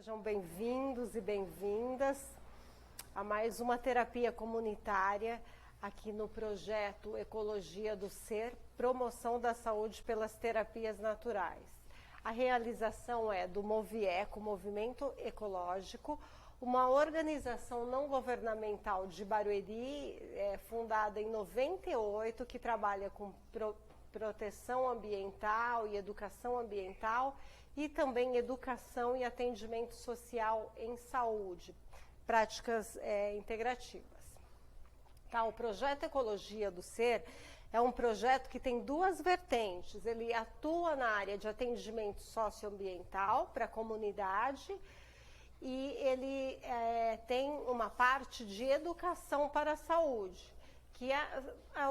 Sejam bem-vindos e bem-vindas a mais uma terapia comunitária aqui no projeto Ecologia do Ser, promoção da saúde pelas terapias naturais. A realização é do Movieco, Movimento Ecológico, uma organização não governamental de Barueri, fundada em 98, que trabalha com proteção ambiental e educação ambiental e também educação e atendimento social em saúde, práticas integrativas. Tá, o projeto Ecologia do Ser é um projeto que tem duas vertentes. Ele atua na área de atendimento socioambiental para a comunidade e ele tem uma parte de educação para a saúde, que é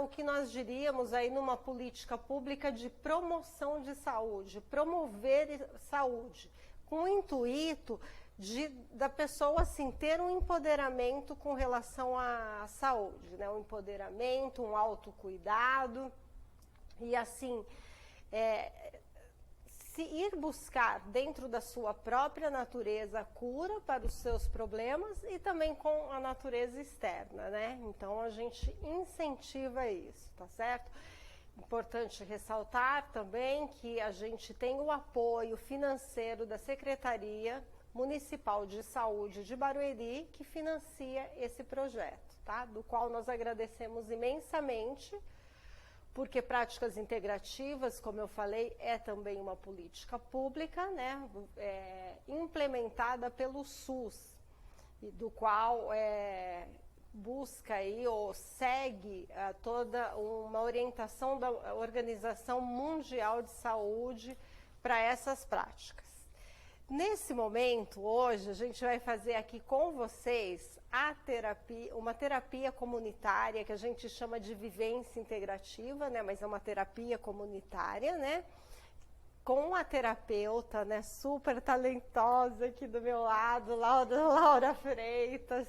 o que nós diríamos aí numa política pública de promoção de saúde, promover saúde, com o intuito da pessoa assim, ter um empoderamento com relação à saúde, né? Um empoderamento, um autocuidado e assim, se ir buscar dentro da sua própria natureza a cura para os seus problemas e também com a natureza externa, né? Então a gente incentiva isso, tá certo? Importante ressaltar também que a gente tem o apoio financeiro da Secretaria Municipal de Saúde de Barueri, que financia esse projeto, tá? Do qual nós agradecemos imensamente, porque práticas integrativas, como eu falei, é também uma política pública, né? Implementada pelo SUS, do qual busca aí, ou segue toda uma orientação da Organização Mundial de Saúde para essas práticas. Nesse momento, hoje, a gente vai fazer aqui com vocês uma terapia comunitária que a gente chama de vivência integrativa, né? Mas é uma terapia comunitária, né? Com a terapeuta, né? Super talentosa aqui do meu lado, Laura Freitas,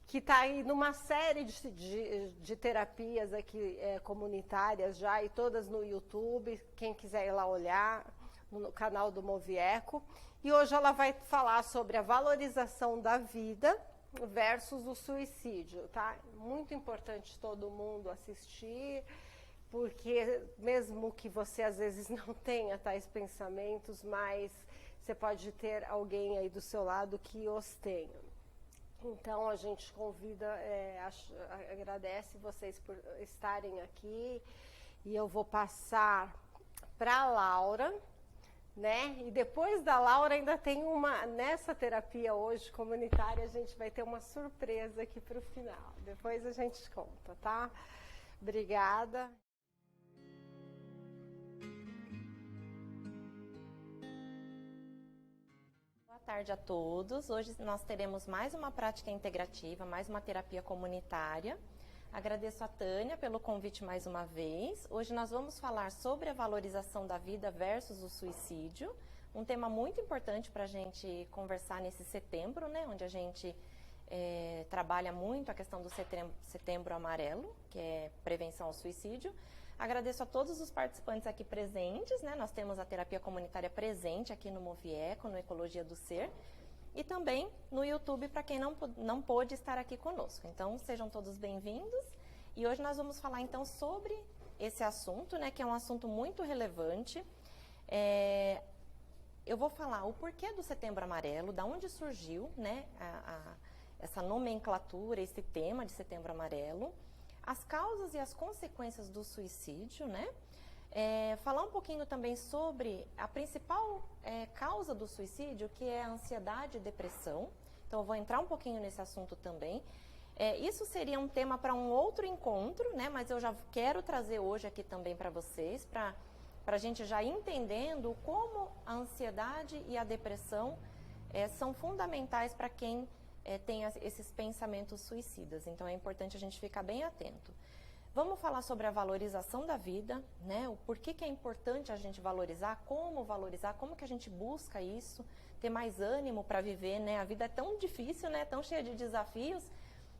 que está aí numa série de terapias aqui comunitárias já, e todas no YouTube, quem quiser ir lá olhar, no canal do Movieco. E hoje ela vai falar sobre a valorização da vida versus o suicídio, tá? Muito importante todo mundo assistir, porque mesmo que você às vezes não tenha tais pensamentos, mas você pode ter alguém aí do seu lado que os tenha. Então a gente convida, agradece vocês por estarem aqui, e eu vou passar para a Laura, né? E depois da Laura ainda tem nessa terapia hoje comunitária, a gente vai ter uma surpresa aqui para o final. Depois a gente conta, tá? Obrigada. Boa tarde a todos. Hoje nós teremos mais uma prática integrativa, mais uma terapia comunitária. Agradeço a Tânia pelo convite mais uma vez. Hoje nós vamos falar sobre a valorização da vida versus o suicídio, um tema muito importante para a gente conversar nesse setembro, né, onde a gente trabalha muito a questão do setembro amarelo, que é prevenção ao suicídio. Agradeço a todos os participantes aqui presentes, né? Nós temos a terapia comunitária presente aqui no Movieco, no Ecologia do Ser, e também no YouTube para quem não pôde estar aqui conosco. Então, sejam todos bem-vindos. E hoje nós vamos falar então sobre esse assunto, né, que é um assunto muito relevante. Eu vou falar o porquê do Setembro Amarelo, da onde surgiu, né, essa nomenclatura, esse tema de Setembro Amarelo, as causas e as consequências do suicídio, né? Falar um pouquinho também sobre a principal causa do suicídio, que é a ansiedade e depressão. Então, eu vou entrar um pouquinho nesse assunto também. Isso seria um tema para um outro encontro, né? Mas eu já quero trazer hoje aqui também para vocês, para a gente já entendendo como a ansiedade e a depressão são fundamentais para quem tem esses pensamentos suicidas. Então, é importante a gente ficar bem atento. Vamos falar sobre a valorização da vida, né? O porquê que é importante a gente valorizar, como que a gente busca isso, ter mais ânimo para viver, né? A vida é tão difícil, né? Tão cheia de desafios,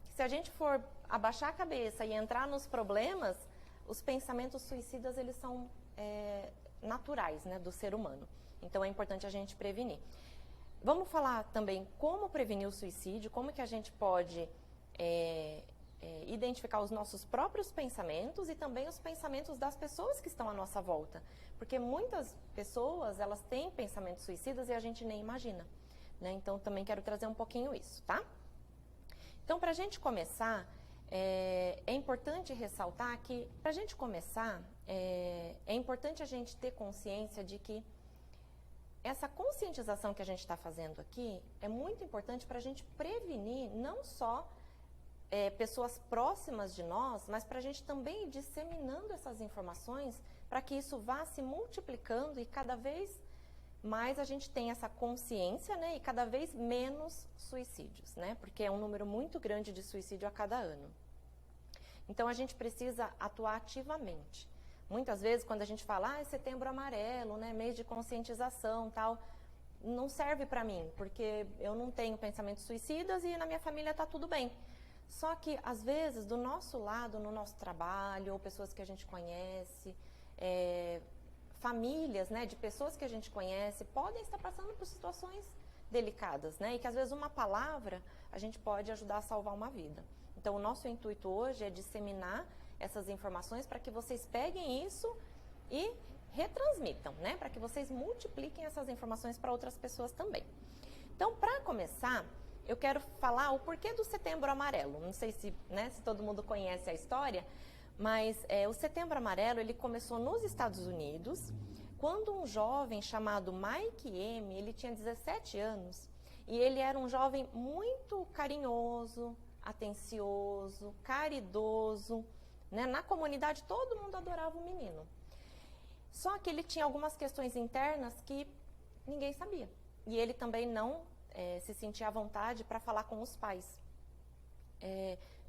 que se a gente for abaixar a cabeça e entrar nos problemas, os pensamentos suicidas, eles são naturais, né, do ser humano. Então é importante a gente prevenir. Vamos falar também como prevenir o suicídio, como que a gente pode identificar os nossos próprios pensamentos e também os pensamentos das pessoas que estão à nossa volta. Porque muitas pessoas, elas têm pensamentos suicidas e a gente nem imagina, né? Então, também quero trazer um pouquinho isso, tá? Então, para a gente começar, é importante ressaltar que, para a gente começar, é importante a gente ter consciência de que essa conscientização que a gente está fazendo aqui é muito importante para a gente prevenir não só pessoas próximas de nós, mas para a gente também ir disseminando essas informações para que isso vá se multiplicando e cada vez mais a gente tem essa consciência, né, e cada vez menos suicídios, né, porque é um número muito grande de suicídio a cada ano. Então a gente precisa atuar ativamente. Muitas vezes, quando a gente fala, é setembro amarelo, né, mês de conscientização, tal, não serve para mim, porque eu não tenho pensamentos suicidas e na minha família está tudo bem. Só que, às vezes, do nosso lado, no nosso trabalho, ou pessoas que a gente conhece, famílias, né, de pessoas que a gente conhece, podem estar passando por situações delicadas, né, e que, às vezes, uma palavra, a gente pode ajudar a salvar uma vida. Então, o nosso intuito hoje é disseminar essas informações para que vocês peguem isso e retransmitam, né? Para que vocês multipliquem essas informações para outras pessoas também. Então, para começar, eu quero falar o porquê do Setembro Amarelo. Não sei se, né, se todo mundo conhece a história, mas o Setembro Amarelo ele começou nos Estados Unidos, quando um jovem chamado Mike M, ele tinha 17 anos, e ele era um jovem muito carinhoso, atencioso, caridoso, né? Na comunidade todo mundo adorava o menino. Só que ele tinha algumas questões internas que ninguém sabia. E ele também não se sentia à vontade para falar com os pais.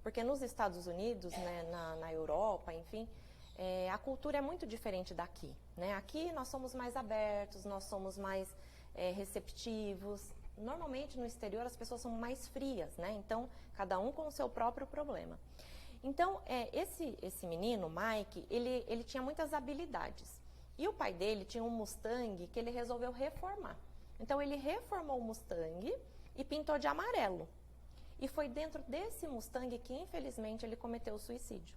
Porque nos Estados Unidos, né, na Europa, enfim, a cultura é muito diferente daqui, né? Aqui nós somos mais abertos, nós somos mais receptivos. Normalmente no exterior as pessoas são mais frias, né? Então, cada um com o seu próprio problema. Então, esse menino, Mike, ele tinha muitas habilidades. E o pai dele tinha um Mustang que ele resolveu reformar. Então, ele reformou o Mustang e pintou de amarelo. E foi dentro desse Mustang que, infelizmente, ele cometeu o suicídio.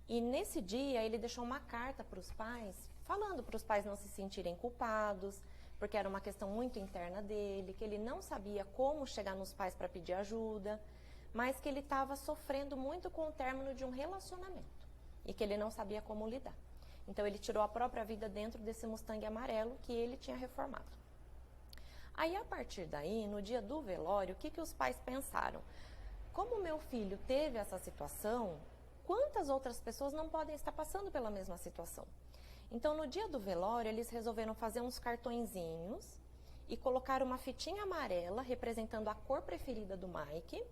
E nesse dia, ele deixou uma carta para os pais, falando para os pais não se sentirem culpados, porque era uma questão muito interna dele, que ele não sabia como chegar nos pais para pedir ajuda, mas que ele estava sofrendo muito com o término de um relacionamento e que ele não sabia como lidar. Então, ele tirou a própria vida dentro desse Mustang amarelo que ele tinha reformado. Aí, a partir daí, no dia do velório, o que os pais pensaram? Como meu filho teve essa situação, quantas outras pessoas não podem estar passando pela mesma situação? Então, no dia do velório, eles resolveram fazer uns cartõezinhos e colocar uma fitinha amarela representando a cor preferida do Mike.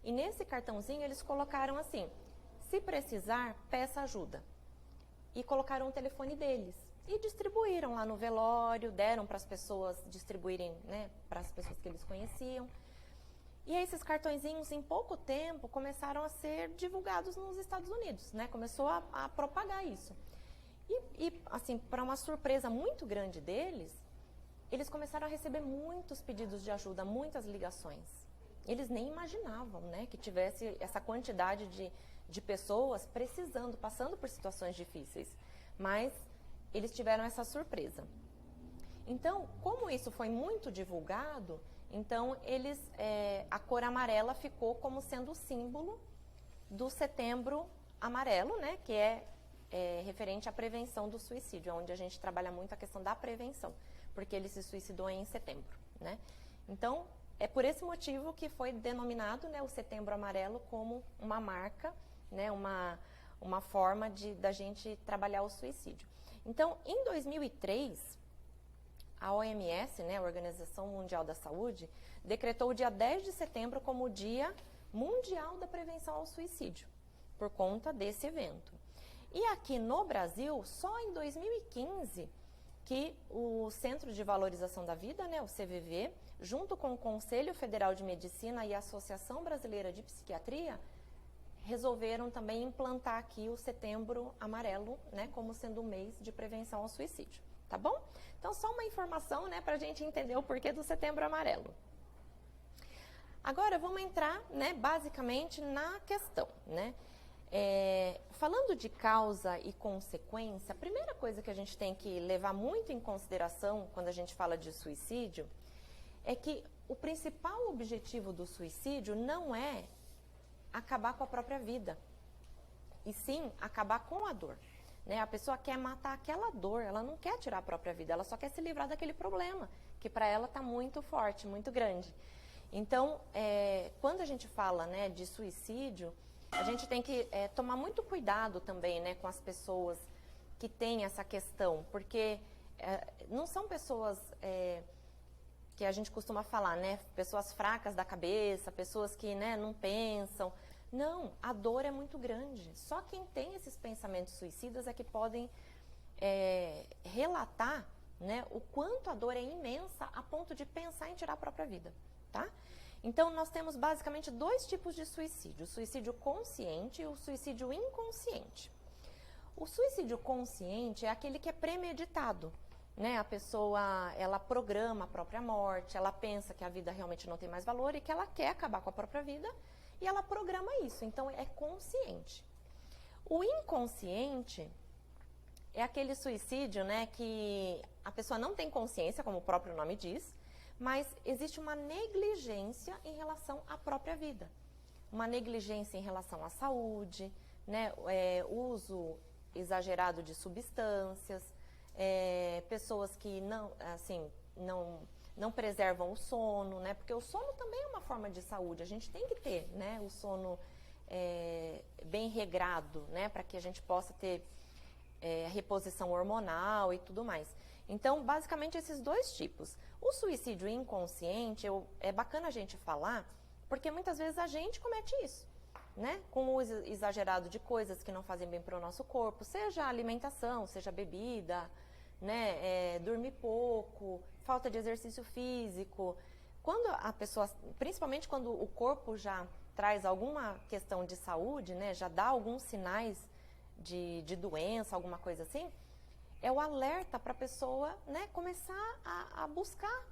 E nesse cartãozinho eles colocaram assim, se precisar, peça ajuda. E colocaram o telefone deles. E distribuíram lá no velório, deram para as pessoas distribuírem, né, para as pessoas que eles conheciam. E aí, esses cartõezinhos, em pouco tempo, começaram a ser divulgados nos Estados Unidos, né? Começou a propagar isso. E assim, para uma surpresa muito grande deles, eles começaram a receber muitos pedidos de ajuda, muitas ligações. Eles nem imaginavam, né, que tivesse essa quantidade de pessoas precisando, passando por situações difíceis. Mas eles tiveram essa surpresa. Então, como isso foi muito divulgado, então a cor amarela ficou como sendo o símbolo do Setembro Amarelo, né, que é referente à prevenção do suicídio, onde a gente trabalha muito a questão da prevenção, porque ele se suicidou em setembro, né? Então, é por esse motivo que foi denominado, né, o Setembro Amarelo como uma marca, né, uma forma da gente trabalhar o suicídio. Então, em 2003, a OMS, né, a Organização Mundial da Saúde, decretou o dia 10 de setembro como o Dia Mundial da Prevenção ao Suicídio, por conta desse evento. E aqui no Brasil, só em 2015, que o Centro de Valorização da Vida, né, o CVV, junto com o Conselho Federal de Medicina e a Associação Brasileira de Psiquiatria, resolveram também implantar aqui o Setembro Amarelo, né, como sendo o mês de prevenção ao suicídio, tá bom? Então, só uma informação, né, para a gente entender o porquê do Setembro Amarelo. Agora, vamos entrar, né, basicamente na questão, né? Falando de causa e consequência, a primeira coisa que a gente tem que levar muito em consideração quando a gente fala de suicídio é que o principal objetivo do suicídio não é acabar com a própria vida, e sim acabar com a dor. Né? A pessoa quer matar aquela dor, ela não quer tirar a própria vida, ela só quer se livrar daquele problema, que para ela está muito forte, muito grande. Então, quando a gente fala, né, de suicídio, a gente tem que tomar muito cuidado também, né, com as pessoas que têm essa questão, porque não são pessoas que a gente costuma falar, né, pessoas fracas da cabeça, pessoas que, né, não pensam. Não, a dor é muito grande. Só quem tem esses pensamentos suicidas é que podem relatar, né, o quanto a dor é imensa a ponto de pensar em tirar a própria vida, tá? Então, nós temos basicamente dois tipos de suicídio, o suicídio consciente e o suicídio inconsciente. O suicídio consciente é aquele que é premeditado, né? A pessoa, ela programa a própria morte, ela pensa que a vida realmente não tem mais valor e que ela quer acabar com a própria vida e ela programa isso, então é consciente. O inconsciente é aquele suicídio, né, que a pessoa não tem consciência, como o próprio nome diz, mas existe uma negligência em relação à própria vida. Uma negligência em relação à saúde, né, uso exagerado de substâncias, pessoas que não preservam o sono, né, porque o sono também é uma forma de saúde. A gente tem que ter, né, o sono bem regrado, né, para que a gente possa ter reposição hormonal e tudo mais. Então, basicamente, esses dois tipos. O suicídio inconsciente, é bacana a gente falar, porque muitas vezes a gente comete isso, né? Com o uso exagerado de coisas que não fazem bem para o nosso corpo, seja alimentação, seja bebida, né? Dormir pouco, falta de exercício físico. Quando a pessoa, principalmente quando o corpo já traz alguma questão de saúde, né? Já dá alguns sinais de doença, alguma coisa assim, é o alerta para a pessoa, né, começar a buscar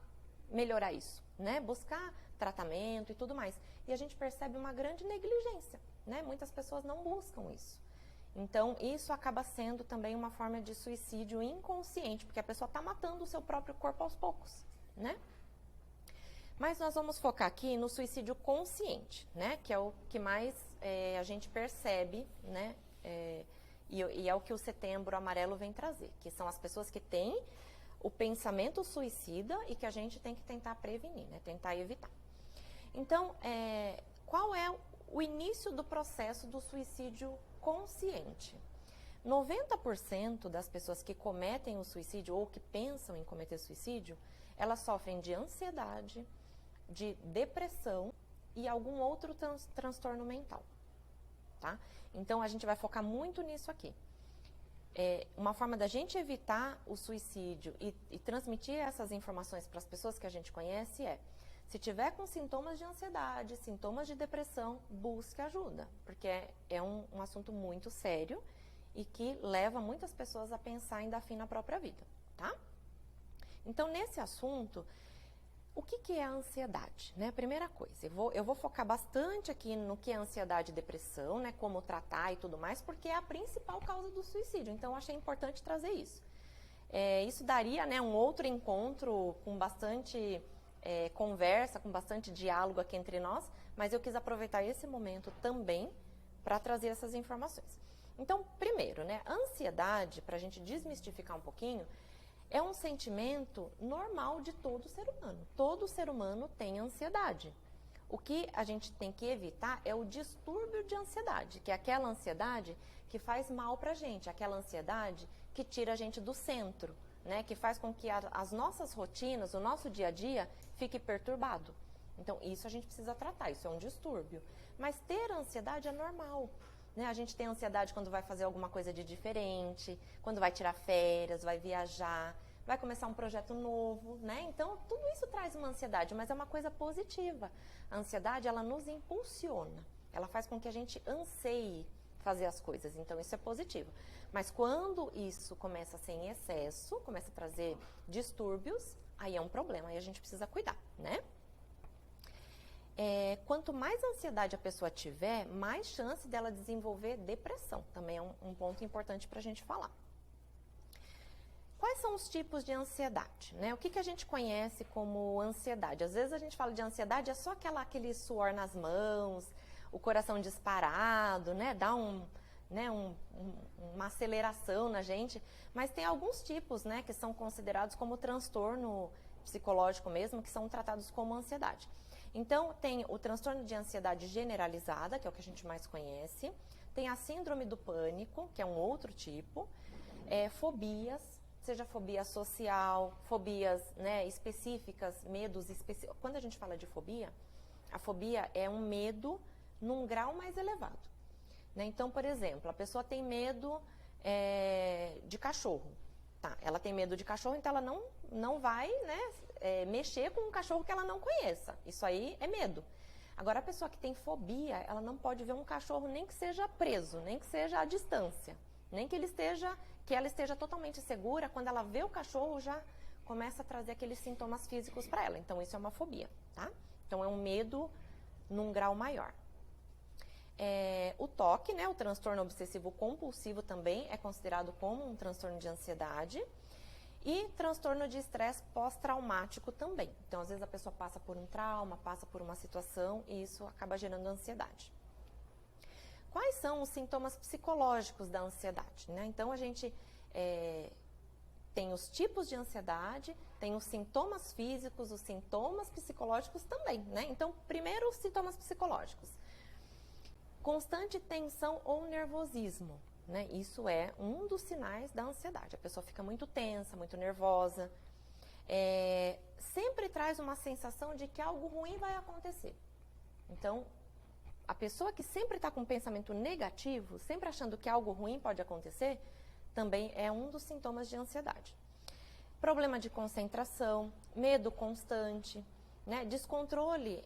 melhorar isso, né, buscar tratamento e tudo mais. E a gente percebe uma grande negligência, né, muitas pessoas não buscam isso. Então, isso acaba sendo também uma forma de suicídio inconsciente, porque a pessoa está matando o seu próprio corpo aos poucos, né. Mas nós vamos focar aqui no suicídio consciente, né, que é o que mais a gente percebe, né, e é o que o Setembro Amarelo vem trazer, que são as pessoas que têm o pensamento suicida e que a gente tem que tentar prevenir, né? Tentar evitar. Então, qual é o início do processo do suicídio consciente? 90% das pessoas que cometem o suicídio ou que pensam em cometer suicídio, elas sofrem de ansiedade, de depressão e algum outro transtorno mental, tá? Então, a gente vai focar muito nisso aqui. Uma forma da gente evitar o suicídio e transmitir essas informações para as pessoas que a gente conhece se tiver com sintomas de ansiedade, sintomas de depressão, busque ajuda, porque é um assunto muito sério e que leva muitas pessoas a pensar em dar fim na própria vida, tá? Então, nesse assunto, o que é a ansiedade? Né? Primeira coisa, eu vou focar bastante aqui no que é ansiedade e depressão, né? Como tratar e tudo mais, porque é a principal causa do suicídio. Então, eu achei importante trazer isso. Isso daria, né, um outro encontro com bastante conversa, com bastante diálogo aqui entre nós, mas eu quis aproveitar esse momento também para trazer essas informações. Então, primeiro, né, ansiedade, para a gente desmistificar um pouquinho, é um sentimento normal de todo ser humano. Todo ser humano tem ansiedade. O que a gente tem que evitar é o distúrbio de ansiedade, que é aquela ansiedade que faz mal pra gente, aquela ansiedade que tira a gente do centro, né? Que faz com que as nossas rotinas, o nosso dia a dia, fique perturbado. Então, isso a gente precisa tratar, isso é um distúrbio. Mas ter ansiedade é normal. Né? A gente tem ansiedade quando vai fazer alguma coisa de diferente, quando vai tirar férias, vai viajar, vai começar um projeto novo, né? Então, tudo isso traz uma ansiedade, mas é uma coisa positiva. A ansiedade, ela nos impulsiona, ela faz com que a gente anseie fazer as coisas, então isso é positivo. Mas quando isso começa a ser em excesso, começa a trazer distúrbios, aí é um problema, aí a gente precisa cuidar, né? Quanto mais ansiedade a pessoa tiver, mais chance dela desenvolver depressão. Também é um ponto importante para a gente falar. Quais são os tipos de ansiedade, né? O que a gente conhece como ansiedade? Às vezes a gente fala de ansiedade, é só aquele suor nas mãos, o coração disparado, né? Dá uma aceleração na gente. Mas tem alguns tipos, né, que são considerados como transtorno psicológico mesmo, que são tratados como ansiedade. Então, tem o transtorno de ansiedade generalizada, que é o que a gente mais conhece. Tem a síndrome do pânico, que é um outro tipo. Fobias, seja fobia social, fobias, né, específicas, medos específicos. Quando a gente fala de fobia, a fobia é um medo num grau mais elevado, né? Então, por exemplo, a pessoa tem medo de cachorro. Tá, ela tem medo de cachorro, então ela não vai, né, mexer com um cachorro que ela não conheça. Isso aí é medo. Agora, a pessoa que tem fobia, ela não pode ver um cachorro nem que seja preso, nem que seja à distância, nem que ela esteja totalmente segura. Quando ela vê o cachorro, já começa a trazer aqueles sintomas físicos para ela. Então, isso é uma fobia, tá? Então, é um medo num grau maior. O TOC, né, o transtorno obsessivo compulsivo, também é considerado como um transtorno de ansiedade. E transtorno de estresse pós-traumático também. Então, às vezes a pessoa passa por um trauma, passa por uma situação e isso acaba gerando ansiedade. Quais são os sintomas psicológicos da ansiedade, né? Então, a gente tem os tipos de ansiedade, tem os sintomas físicos, os sintomas psicológicos também, né? Então, primeiro, os sintomas psicológicos. Constante tensão ou nervosismo, né? Isso é um dos sinais da ansiedade. A pessoa fica muito tensa, muito nervosa. Sempre traz uma sensação de que algo ruim vai acontecer. Então, a pessoa que sempre está com um pensamento negativo, sempre achando que algo ruim pode acontecer, também é um dos sintomas de ansiedade. Problema de concentração, medo constante, né? Descontrole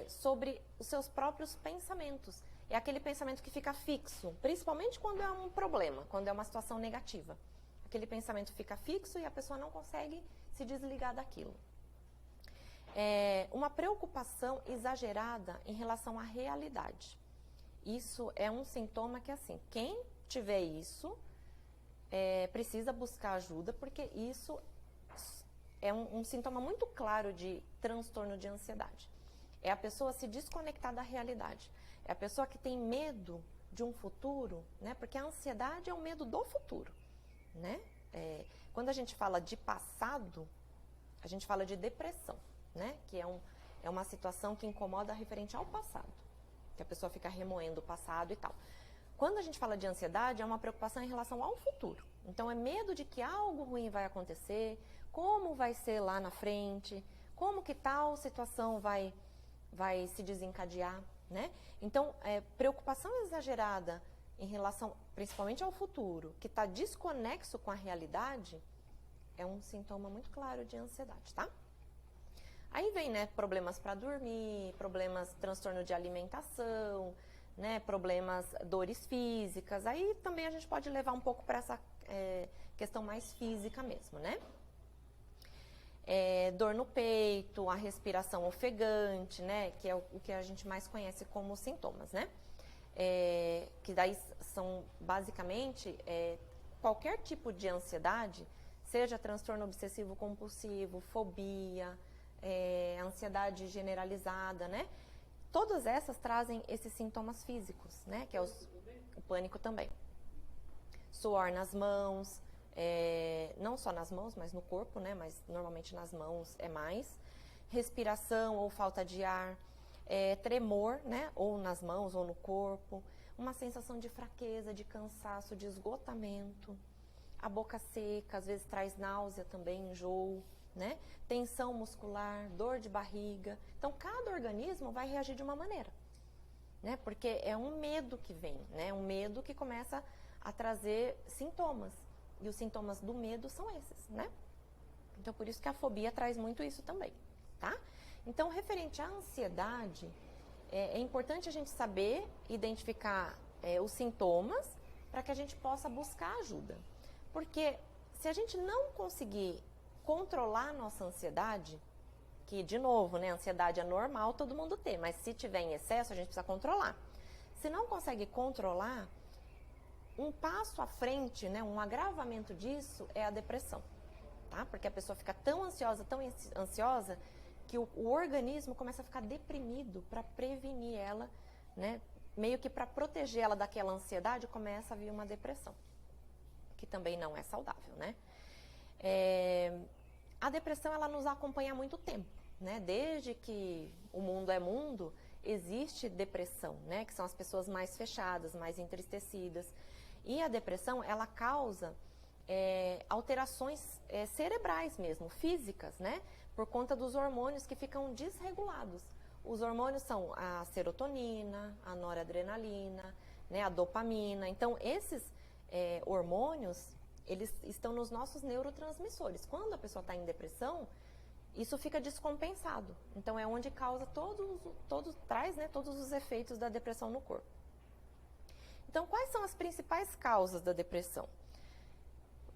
sobre os seus próprios pensamentos. É aquele pensamento que fica fixo, principalmente quando é um problema, quando é uma situação negativa. Aquele pensamento fica fixo e a pessoa não consegue se desligar daquilo. Uma preocupação exagerada em relação à realidade. Isso é um sintoma que, assim, quem tiver isso, precisa buscar ajuda, porque isso é um sintoma muito claro de transtorno de ansiedade. É a pessoa se desconectar da realidade. É a pessoa que tem medo de um futuro, né? Porque a ansiedade é o medo do futuro, né? Quando a gente fala de passado, a gente fala de depressão, né? Que é uma situação que incomoda referente ao passado. Que a pessoa fica remoendo o passado e tal. Quando a gente fala de ansiedade, é uma preocupação em relação ao futuro. Então, é medo de que algo ruim vai acontecer, como vai ser lá na frente, como que tal situação vai se desencadear, né? Então, preocupação exagerada em relação, principalmente ao futuro, que está desconexo com a realidade, é um sintoma muito claro de ansiedade, tá? Aí vem, né, problemas para dormir, transtorno de alimentação, né, problemas, dores físicas. Aí também a gente pode levar um pouco para essa questão mais física mesmo, né? Dor no peito, a respiração ofegante, né, que é o que a gente mais conhece como sintomas, né? Que daí são basicamente qualquer tipo de ansiedade, seja transtorno obsessivo compulsivo, fobia, ansiedade generalizada, né? Todas essas trazem esses sintomas físicos, né? Que é o pânico também. Suor nas mãos, não só nas mãos, mas no corpo, né? Mas normalmente nas mãos é mais. Respiração ou falta de ar, tremor, né? Ou nas mãos ou no corpo. Uma sensação de fraqueza, de cansaço, de esgotamento. A boca seca, às vezes traz náusea também, enjoo, né? Tensão muscular, dor de barriga. Então, cada organismo vai reagir de uma maneira, né? Porque é um medo que vem, né? Um medo que começa a trazer sintomas. E os sintomas do medo são esses, né? Então, por isso que a fobia traz muito isso também, tá? Então, referente à ansiedade, é importante a gente saber identificar os sintomas para que a gente possa buscar ajuda. Porque se a gente não conseguir controlar a nossa ansiedade, que, de novo, né, a ansiedade é normal todo mundo ter, mas se tiver em excesso, a gente precisa controlar. Se não consegue controlar, um passo à frente, né, um agravamento disso é a depressão, tá? Porque a pessoa fica tão ansiosa, que o organismo começa a ficar deprimido para prevenir ela, né? Meio que para proteger ela daquela ansiedade, começa a vir uma depressão, que também não é saudável, né? A depressão, ela nos acompanha há muito tempo, né? Desde que o mundo é mundo, existe depressão, né? Que são as pessoas mais fechadas, mais entristecidas. E a depressão, ela causa alterações cerebrais mesmo, físicas, né? Por conta dos hormônios que ficam desregulados. Os hormônios são a serotonina, a noradrenalina, né? A dopamina. Então, esses hormônios, eles estão nos nossos neurotransmissores. Quando a pessoa está em depressão, isso fica descompensado. Então, é onde causa traz, né, todos os efeitos da depressão no corpo. Então, quais são as principais causas da depressão?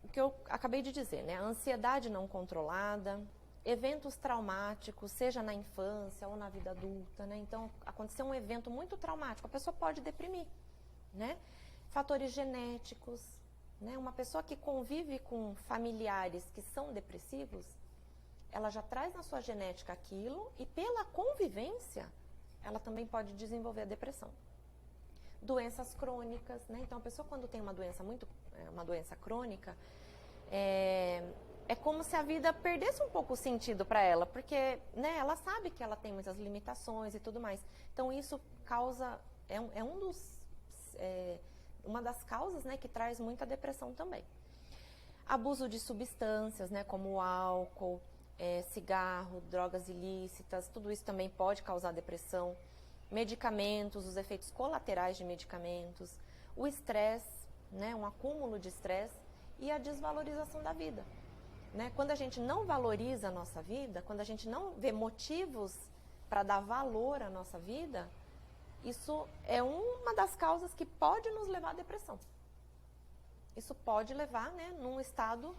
O que eu acabei de dizer, né? A ansiedade não controlada, eventos traumáticos, seja na infância ou na vida adulta, né? Então, aconteceu um evento muito traumático, a pessoa pode deprimir, né? Fatores genéticos, né? Uma pessoa que convive com familiares que são depressivos, ela já traz na sua genética aquilo e pela convivência, ela também pode desenvolver a depressão. Doenças crônicas, né? Então, a pessoa quando tem uma doença crônica, é como se a vida perdesse um pouco o sentido para ela, porque, né, ela sabe que ela tem muitas limitações e tudo mais. Então, isso causa, uma das causas, né, que traz muita depressão também. Abuso de substâncias, né, como o álcool, cigarro, drogas ilícitas, tudo isso também pode causar depressão. Medicamentos, os efeitos colaterais de medicamentos, o estresse, né, um acúmulo de estresse e a desvalorização da vida. Né? Quando a gente não valoriza a nossa vida, quando a gente não vê motivos para dar valor à nossa vida, isso é uma das causas que pode nos levar à depressão. Isso pode levar, né, num estado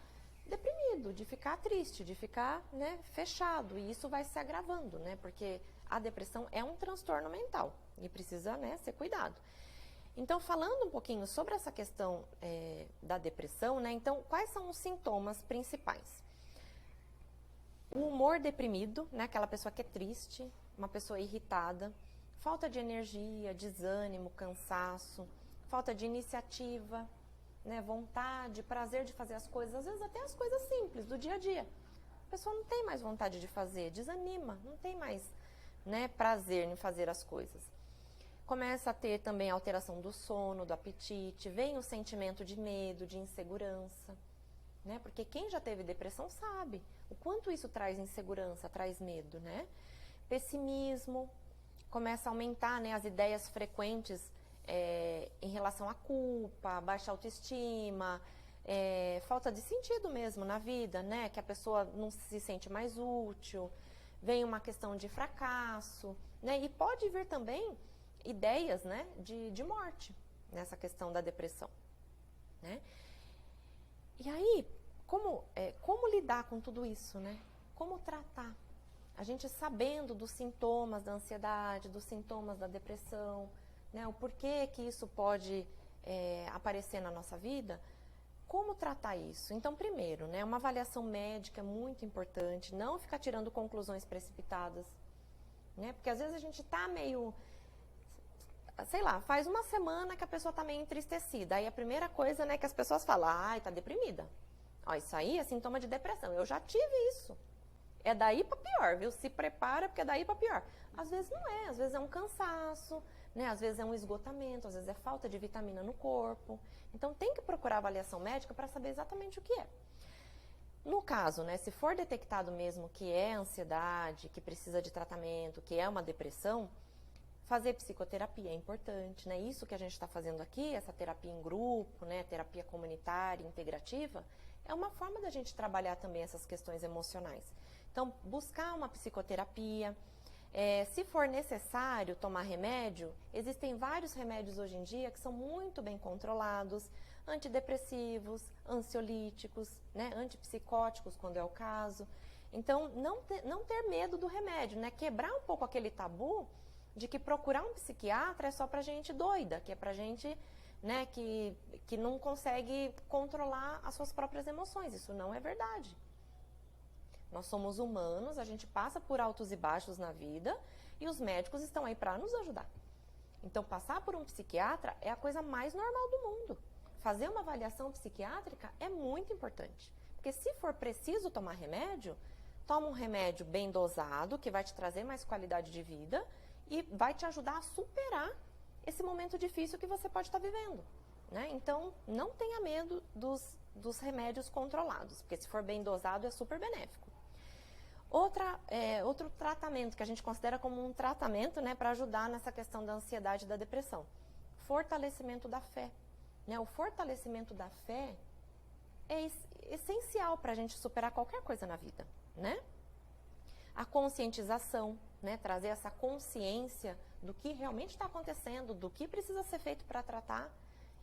deprimido, de ficar triste, de ficar, né, fechado, e isso vai se agravando, né, porque a depressão é um transtorno mental e precisa, né, ser cuidado. Então, falando um pouquinho sobre essa questão da depressão, né, então, quais são os sintomas principais? O humor deprimido, né, aquela pessoa que é triste, uma pessoa irritada, falta de energia, desânimo, cansaço, falta de iniciativa, né, vontade, prazer de fazer as coisas, às vezes até as coisas simples do dia a dia. A pessoa não tem mais vontade de fazer, desanima, não tem mais, né, prazer em fazer as coisas. Começa a ter também alteração do sono, do apetite, vem o sentimento de medo, de insegurança, né? Porque quem já teve depressão sabe o quanto isso traz insegurança, traz medo, né? Pessimismo, começa a aumentar, né, as ideias frequentes em relação à culpa, baixa autoestima, falta de sentido mesmo na vida, né? Que a pessoa não se sente mais útil, vem uma questão de fracasso, né? E pode vir também ideias, né, de morte nessa questão da depressão, né? E aí, como lidar com tudo isso, né? Como tratar? A gente sabendo dos sintomas da ansiedade, dos sintomas da depressão, né? O porquê que isso pode aparecer na nossa vida, como tratar isso? Então, primeiro, né, uma avaliação médica é muito importante, não ficar tirando conclusões precipitadas, né? Porque às vezes a gente tá meio, sei lá, faz uma semana que a pessoa tá meio entristecida, aí a primeira coisa, né, que as pessoas falam, ai, tá deprimida. Ó, isso aí é sintoma de depressão, eu já tive isso. É daí para pior, viu? Se prepara, porque é daí para pior. Às vezes não é, às vezes é um cansaço, né? Às vezes é um esgotamento, às vezes é falta de vitamina no corpo. Então tem que procurar avaliação médica para saber exatamente o que é. No caso, né, se for detectado mesmo que é ansiedade, que precisa de tratamento, que é uma depressão, fazer psicoterapia é importante, né? Isso que a gente está fazendo aqui, essa terapia em grupo, né, terapia comunitária, integrativa, é uma forma da gente trabalhar também essas questões emocionais. Então, buscar uma psicoterapia, Se for necessário tomar remédio, existem vários remédios hoje em dia que são muito bem controlados, antidepressivos, ansiolíticos, né, antipsicóticos, quando é o caso. Então, não ter medo do remédio, né, quebrar um pouco aquele tabu de que procurar um psiquiatra é só pra gente doida, que é pra gente, né, que não consegue controlar as suas próprias emoções. Isso não é verdade. Nós somos humanos, a gente passa por altos e baixos na vida e os médicos estão aí para nos ajudar. Então, passar por um psiquiatra é a coisa mais normal do mundo. Fazer uma avaliação psiquiátrica é muito importante. Porque se for preciso tomar remédio, toma um remédio bem dosado, que vai te trazer mais qualidade de vida e vai te ajudar a superar esse momento difícil que você pode estar vivendo, né? Então, não tenha medo dos remédios controlados, porque se for bem dosado é super benéfico. Outro tratamento que a gente considera como um tratamento, né, para ajudar nessa questão da ansiedade e da depressão. Fortalecimento da fé. Né? O fortalecimento da fé é essencial para a gente superar qualquer coisa na vida. Né? A conscientização, né, trazer essa consciência do que realmente está acontecendo, do que precisa ser feito para tratar,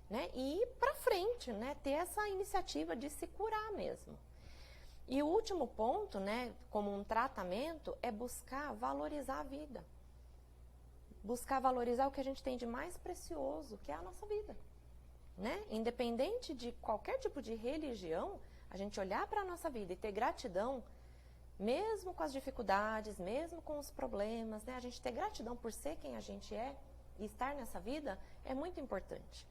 né, e ir para frente, né, ter essa iniciativa de se curar mesmo. E o último ponto, né, como um tratamento, é buscar valorizar a vida. Buscar valorizar o que a gente tem de mais precioso, que é a nossa vida. Né? Independente de qualquer tipo de religião, a gente olhar para a nossa vida e ter gratidão, mesmo com as dificuldades, mesmo com os problemas, né, a gente ter gratidão por ser quem a gente é e estar nessa vida é muito importante.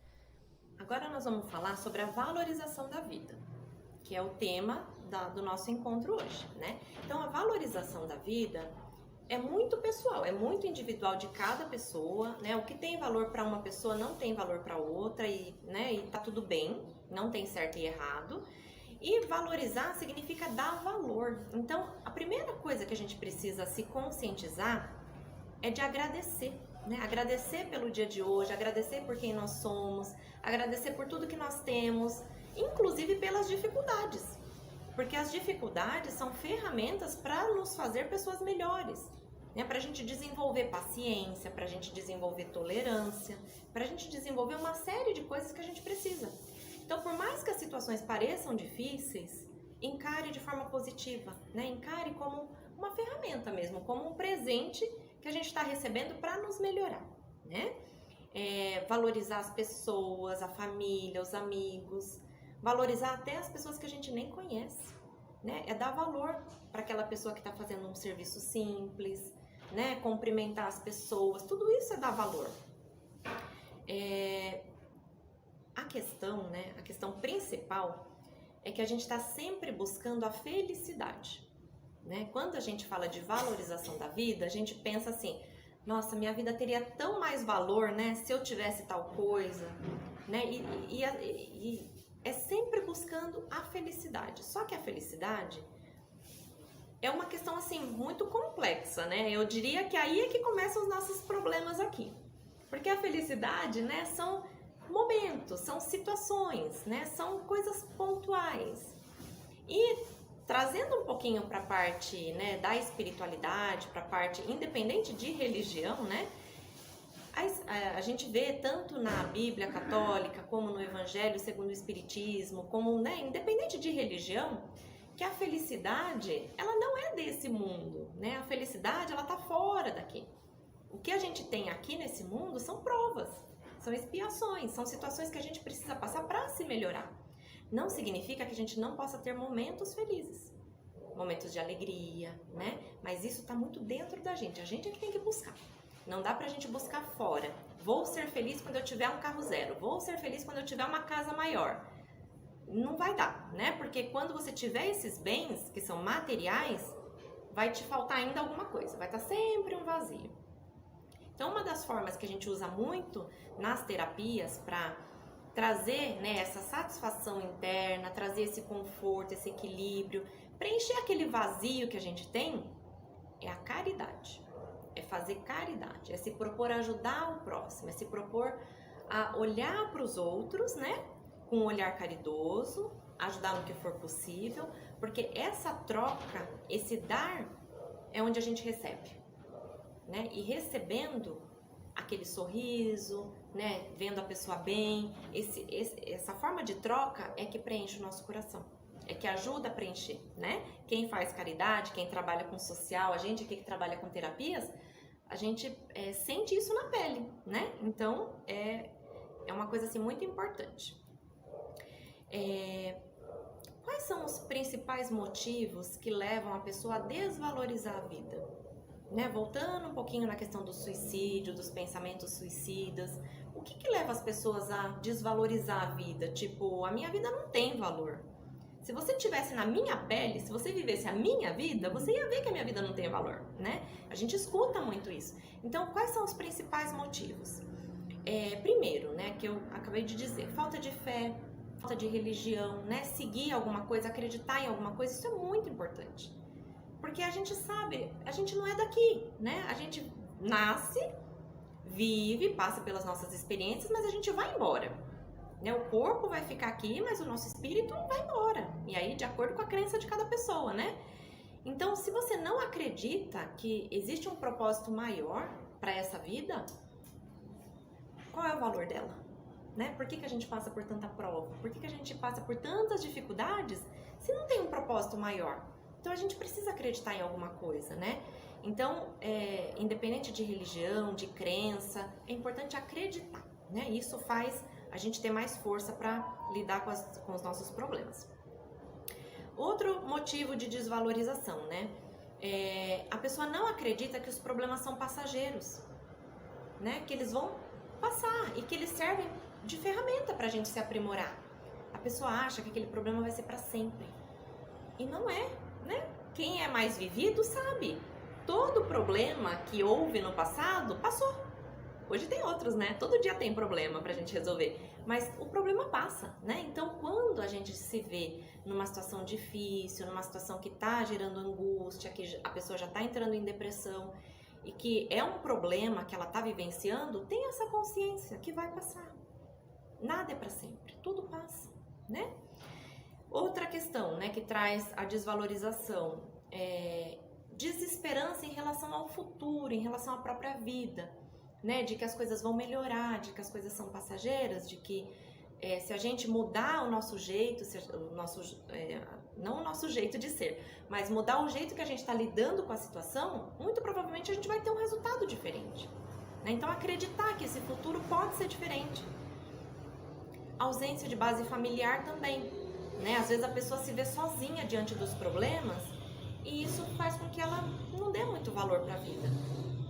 Agora nós vamos falar sobre a valorização da vida, que é o tema do nosso encontro hoje, né? Então, a valorização da vida é muito pessoal, é muito individual de cada pessoa, né? O que tem valor para uma pessoa não tem valor para outra né? E tá tudo bem, não tem certo e errado. E valorizar significa dar valor. Então, a primeira coisa que a gente precisa se conscientizar é de agradecer, né? Agradecer pelo dia de hoje, agradecer por quem nós somos, agradecer por tudo que nós temos, inclusive pelas dificuldades, porque as dificuldades são ferramentas para nos fazer pessoas melhores, né? Para a gente desenvolver paciência, para a gente desenvolver tolerância, para a gente desenvolver uma série de coisas que a gente precisa. Então, por mais que as situações pareçam difíceis, encare de forma positiva, né? Encare como uma ferramenta mesmo, como um presente que a gente está recebendo para nos melhorar, né? Valorizar as pessoas, a família, os amigos, valorizar até as pessoas que a gente nem conhece, né? É dar valor para aquela pessoa que está fazendo um serviço simples, né? Cumprimentar as pessoas, tudo isso é dar valor. A questão, né? A questão principal é que a gente está sempre buscando a felicidade, né? Quando a gente fala de valorização da vida, a gente pensa assim: nossa, minha vida teria tão mais valor, né? Se eu tivesse tal coisa, né? E é sempre buscando a felicidade. Só que a felicidade é uma questão, assim, muito complexa, né? Eu diria que aí é que começam os nossos problemas aqui. Porque a felicidade, né, são momentos, são situações, né? São coisas pontuais. E trazendo um pouquinho para a parte, né, da espiritualidade, para a parte independente de religião, né? A gente vê tanto na Bíblia católica como no Evangelho segundo o Espiritismo, como, né, independente de religião, que a felicidade, ela não é desse mundo, né? A felicidade, ela tá fora daqui. O que a gente tem aqui nesse mundo são provas, são expiações, são situações que a gente precisa passar para se melhorar. Não significa que a gente não possa ter momentos felizes, momentos de alegria, né? Mas isso tá muito dentro da gente, a gente é que tem que buscar. Não dá pra gente buscar fora. Vou ser feliz quando eu tiver um carro zero. Vou ser feliz quando eu tiver uma casa maior. Não vai dar, né? Porque quando você tiver esses bens, que são materiais, vai te faltar ainda alguma coisa. Vai estar sempre um vazio. Então, uma das formas que a gente usa muito nas terapias para trazer, né, essa satisfação interna, trazer esse conforto, esse equilíbrio, preencher aquele vazio que a gente tem, é a caridade. É fazer caridade, é se propor a ajudar o próximo, é se propor a olhar para os outros, né? Com um olhar caridoso, ajudar no que for possível, porque essa troca, esse dar, é onde a gente recebe. né? E recebendo aquele sorriso, né? Vendo a pessoa bem, essa forma de troca é que preenche o nosso coração. É que ajuda a preencher, né? Quem faz caridade, quem trabalha com social, a gente aqui que trabalha com terapias, a gente sente isso na pele, né? Então, é uma coisa assim muito importante. Quais são os principais motivos que levam a pessoa a desvalorizar a vida? Né? Voltando um pouquinho na questão do suicídio, dos pensamentos suicidas, o que leva as pessoas a desvalorizar a vida? Tipo, a minha vida não tem valor. Se você estivesse na minha pele, se você vivesse a minha vida, você ia ver que a minha vida não tem valor, né? A gente escuta muito isso. Então, quais são os principais motivos? Primeiro, né, que eu acabei de dizer, falta de fé, falta de religião, né? Seguir alguma coisa, acreditar em alguma coisa, isso é muito importante. Porque a gente sabe, a gente não é daqui, né? A gente nasce, vive, passa pelas nossas experiências, mas a gente vai embora. Né? O corpo vai ficar aqui, mas o nosso espírito vai embora. E aí, de acordo com a crença de cada pessoa, né? Então, se você não acredita que existe um propósito maior para essa vida, qual é o valor dela? Né? Por que a gente passa por tanta prova? Por que a gente passa por tantas dificuldades se não tem um propósito maior? Então, a gente precisa acreditar em alguma coisa, né? Então, independente de religião, de crença, é importante acreditar, né? Isso faz a gente ter mais força para lidar com os nossos problemas. Outro motivo de desvalorização, né? A pessoa não acredita que os problemas são passageiros, né? Que eles vão passar e que eles servem de ferramenta para a gente se aprimorar. A pessoa acha que aquele problema vai ser para sempre. E não é, né? Quem é mais vivido sabe. Todo problema que houve no passado, passou. Hoje tem outros, né? Todo dia tem problema pra gente resolver. Mas o problema passa, né? Então, quando a gente se vê numa situação difícil, numa situação que tá gerando angústia, que a pessoa já tá entrando em depressão e que é um problema que ela tá vivenciando, tem essa consciência que vai passar. Nada é pra sempre, tudo passa, né? Outra questão, né, que traz a desvalorização desesperança em relação ao futuro, em relação à própria vida, né, de que as coisas vão melhorar, de que as coisas são passageiras, de que se a gente mudar o nosso jeito, não o nosso jeito de ser, mas mudar o jeito que a gente está lidando com a situação, muito provavelmente a gente vai ter um resultado diferente. Né? Então, acreditar que esse futuro pode ser diferente. Ausência de base familiar também. Né? Às vezes a pessoa se vê sozinha diante dos problemas e isso faz com que ela não dê muito valor para a vida,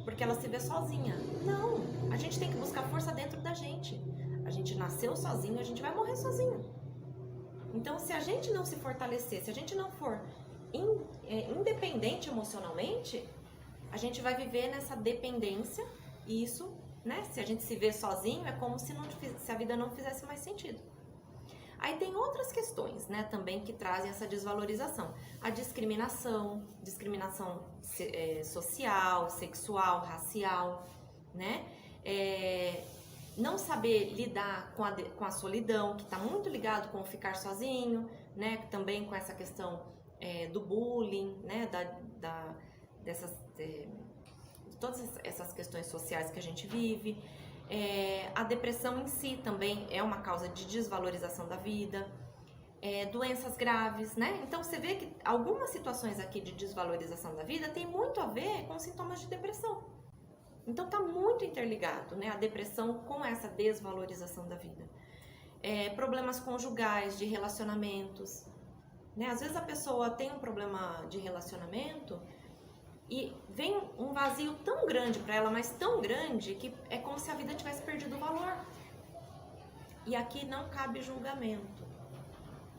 porque ela se vê sozinha. Não, a gente tem que buscar força dentro da gente. A gente nasceu sozinho, a gente vai morrer sozinho. Então, se a gente não se fortalecer, se a gente não for independente emocionalmente, a gente vai viver nessa dependência e isso, né? Se a gente se vê sozinho, é como se a vida não fizesse mais sentido. Aí tem outras questões, né, também que trazem essa desvalorização. A discriminação social, sexual, racial, né? Não saber lidar com a solidão, que está muito ligado com o ficar sozinho, né? Também com essa questão do bullying, né? Todas essas questões sociais que a gente vive. A depressão em si também é uma causa de desvalorização da vida. Doenças graves, né? Então você vê que algumas situações aqui de desvalorização da vida tem muito a ver com sintomas de depressão. Então tá muito interligado, né? A depressão com essa desvalorização da vida. Problemas conjugais, de relacionamentos, né? Às vezes a pessoa tem um problema de relacionamento e vem um vazio tão grande para ela, mas tão grande, que é como se a vida tivesse perdido o valor. E aqui não cabe julgamento.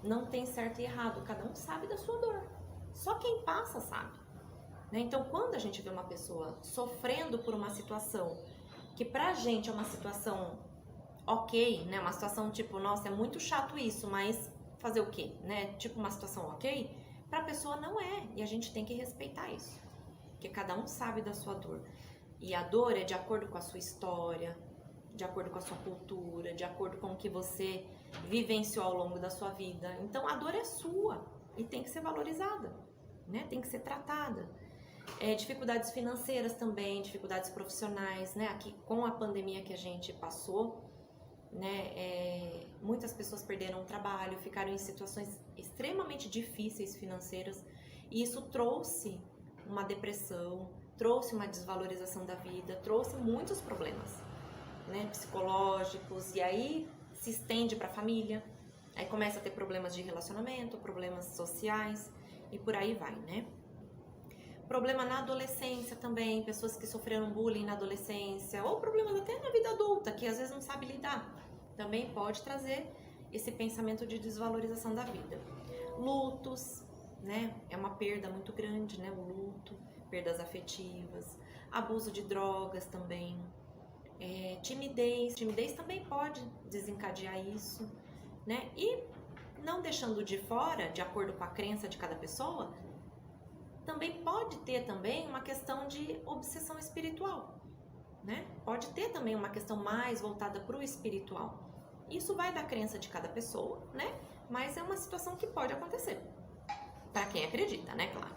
Não tem certo e errado, cada um sabe da sua dor. Só quem passa sabe. Então, quando a gente vê uma pessoa sofrendo por uma situação que pra gente é uma situação ok, né? Uma situação tipo, nossa, é muito chato isso, mas fazer o quê? Né? Tipo uma situação ok, pra pessoa não é. E a gente tem que respeitar isso. Porque cada um sabe da sua dor. E a dor é de acordo com a sua história, de acordo com a sua cultura, de acordo com o que você vivenciou ao longo da sua vida. Então, a dor é sua e tem que ser valorizada, né? Tem que ser tratada. Dificuldades financeiras também, dificuldades profissionais, né? Aqui com a pandemia que a gente passou, né? Muitas pessoas perderam o trabalho, ficaram em situações extremamente difíceis financeiras, e isso trouxe uma depressão, trouxe uma desvalorização da vida, trouxe muitos problemas, né? Psicológicos, e aí se estende para a família, aí começa a ter problemas de relacionamento, problemas sociais e por aí vai, né? Problema na adolescência também, pessoas que sofreram bullying na adolescência, ou problemas até na vida adulta, que às vezes não sabe lidar, também pode trazer esse pensamento de desvalorização da vida. Lutos, né? É uma perda muito grande, né? O luto, perdas afetivas, abuso de drogas também, timidez também pode desencadear isso, né? E não deixando de fora, de acordo com a crença de cada pessoa, também pode ter também uma questão de obsessão espiritual, né? Pode ter também uma questão mais voltada para o espiritual. Isso vai da crença de cada pessoa, né? Mas é uma situação que pode acontecer, para quem acredita, né? Claro.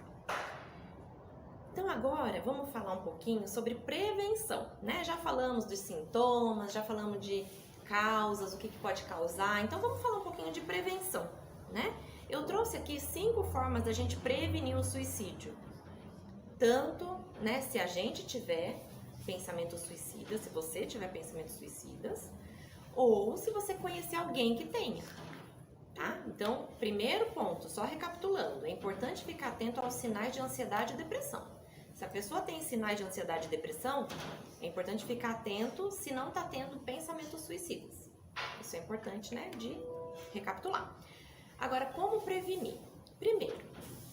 Então agora vamos falar um pouquinho sobre prevenção, né? Já falamos dos sintomas, já falamos de causas, o que pode causar. Então vamos falar um pouquinho de prevenção, né? Eu trouxe aqui 5 formas da gente prevenir o suicídio. Tanto, né, se a gente tiver pensamentos suicidas, se você tiver pensamentos suicidas, ou se você conhecer alguém que tenha, tá? Então, primeiro ponto, só recapitulando, é importante ficar atento aos sinais de ansiedade e depressão. Se a pessoa tem sinais de ansiedade e depressão, é importante ficar atento se não está tendo pensamentos suicidas. Isso é importante, né, de recapitular. Agora, como prevenir? Primeiro,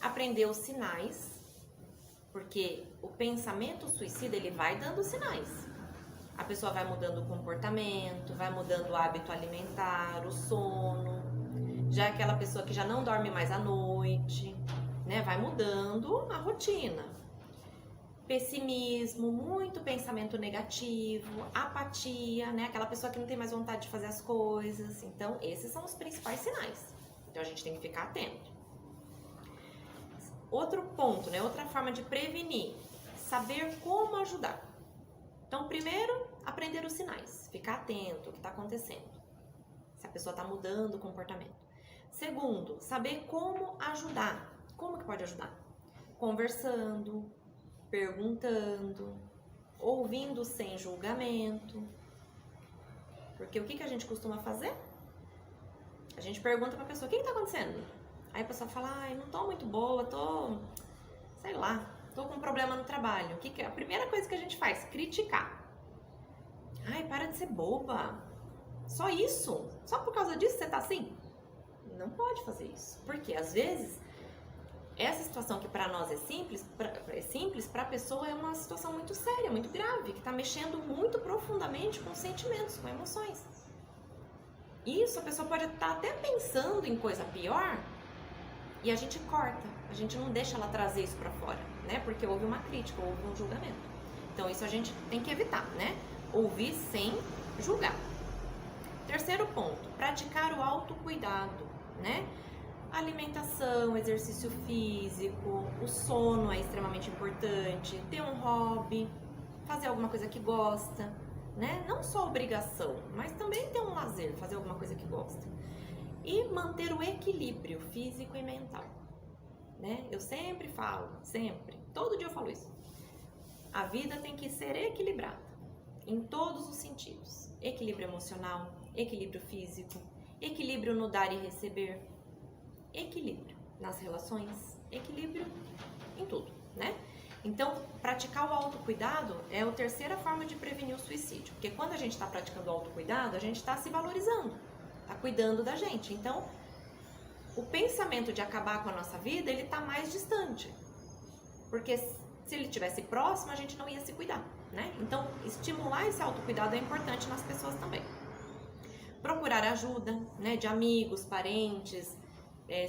aprender os sinais, porque o pensamento suicida, ele vai dando sinais. A pessoa vai mudando o comportamento, vai mudando o hábito alimentar, o sono. Já aquela pessoa que já não dorme mais à noite, né? Vai mudando a rotina. Pessimismo, muito pensamento negativo, apatia, né? Aquela pessoa que não tem mais vontade de fazer as coisas. Então, esses são os principais sinais. Então, a gente tem que ficar atento. Outro ponto, né? Outra forma de prevenir, saber como ajudar. Então, primeiro, aprender os sinais, ficar atento ao que está acontecendo, se a pessoa está mudando o comportamento. Segundo, saber como ajudar. Como que pode ajudar? Conversando, perguntando, ouvindo sem julgamento. Porque o que a gente costuma fazer? A gente pergunta para a pessoa, o que está acontecendo? Aí a pessoa fala, ai, não tô muito boa, sei lá, tô com um problema no trabalho. O que é? A primeira coisa que a gente faz? Criticar. Ai, para de ser boba. Só isso? Só por causa disso você tá assim? Não pode fazer isso. Porque às vezes, essa situação que para nós é simples, para a pessoa é uma situação muito séria, muito grave, que tá mexendo muito profundamente com sentimentos, com emoções. Isso, a pessoa pode estar até pensando em coisa pior e a gente corta, a gente não deixa ela trazer isso pra fora, né? Porque houve uma crítica, houve um julgamento. Então isso a gente tem que evitar, né? Ouvir sem julgar. Terceiro ponto, praticar o autocuidado, né? Alimentação, exercício físico, o sono é extremamente importante, ter um hobby, fazer alguma coisa que gosta, né? Não só obrigação, mas também ter um lazer, fazer alguma coisa que gosta. E manter o equilíbrio físico e mental, né? Eu sempre falo, todo dia eu falo isso. A vida tem que ser equilibrada, em todos os sentidos. Equilíbrio emocional, equilíbrio físico, equilíbrio no dar e receber, equilíbrio nas relações, equilíbrio em tudo, né? Então, praticar o autocuidado é a terceira forma de prevenir o suicídio. Porque quando a gente está praticando o autocuidado, a gente está se valorizando, está cuidando da gente. Então, o pensamento de acabar com a nossa vida, ele está mais distante. Porque se ele estivesse próximo, a gente não ia se cuidar, né? Então, estimular esse autocuidado é importante nas pessoas também. Procurar ajuda, né, de amigos, parentes,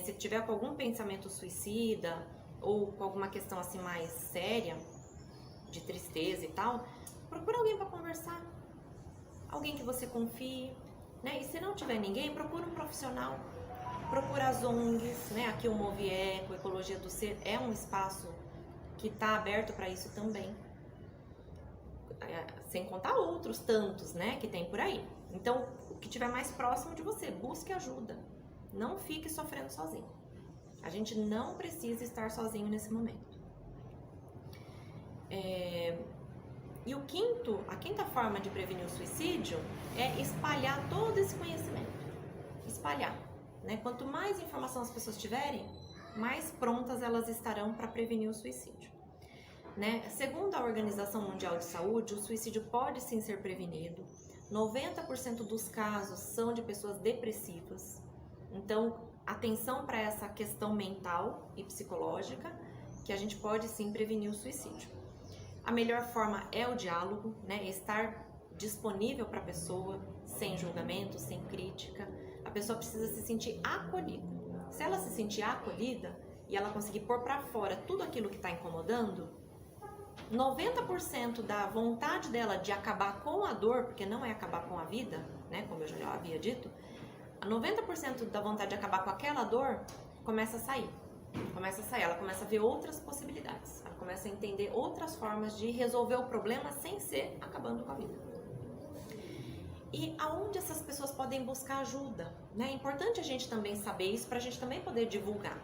se tiver com algum pensamento suicida ou com alguma questão assim mais séria, de tristeza e tal, procura alguém para conversar, alguém que você confie, né? E se não tiver ninguém, procura um profissional, procura as ONGs, né? Aqui o Movieco, Ecologia do Ser, é um espaço que está aberto para isso também. Sem contar outros tantos, né, que tem por aí. Então, o que tiver mais próximo de você, busque ajuda. Não fique sofrendo sozinho. A gente não precisa estar sozinho nesse momento. E a quinta forma de prevenir o suicídio é espalhar todo esse conhecimento. Espalhar, né? Quanto mais informação as pessoas tiverem, mais prontas elas estarão para prevenir o suicídio. Né? Segundo a Organização Mundial de Saúde, o suicídio pode sim ser prevenido. 90% dos casos são de pessoas depressivas. Então, atenção para essa questão mental e psicológica, que a gente pode sim prevenir o suicídio. A melhor forma é o diálogo, né? Estar disponível para a pessoa, sem julgamento, sem crítica. A pessoa precisa se sentir acolhida. Se ela se sentir acolhida e ela conseguir pôr para fora tudo aquilo que está incomodando, 90% da vontade dela de acabar com a dor, porque não é acabar com a vida, né, como eu já havia dito, 90% da vontade de acabar com aquela dor começa a sair. Ela começa a ver outras possibilidades, ela começa a entender outras formas de resolver o problema sem ser acabando com a vida. E aonde essas pessoas podem buscar ajuda, né? É importante a gente também saber isso para a gente também poder divulgar.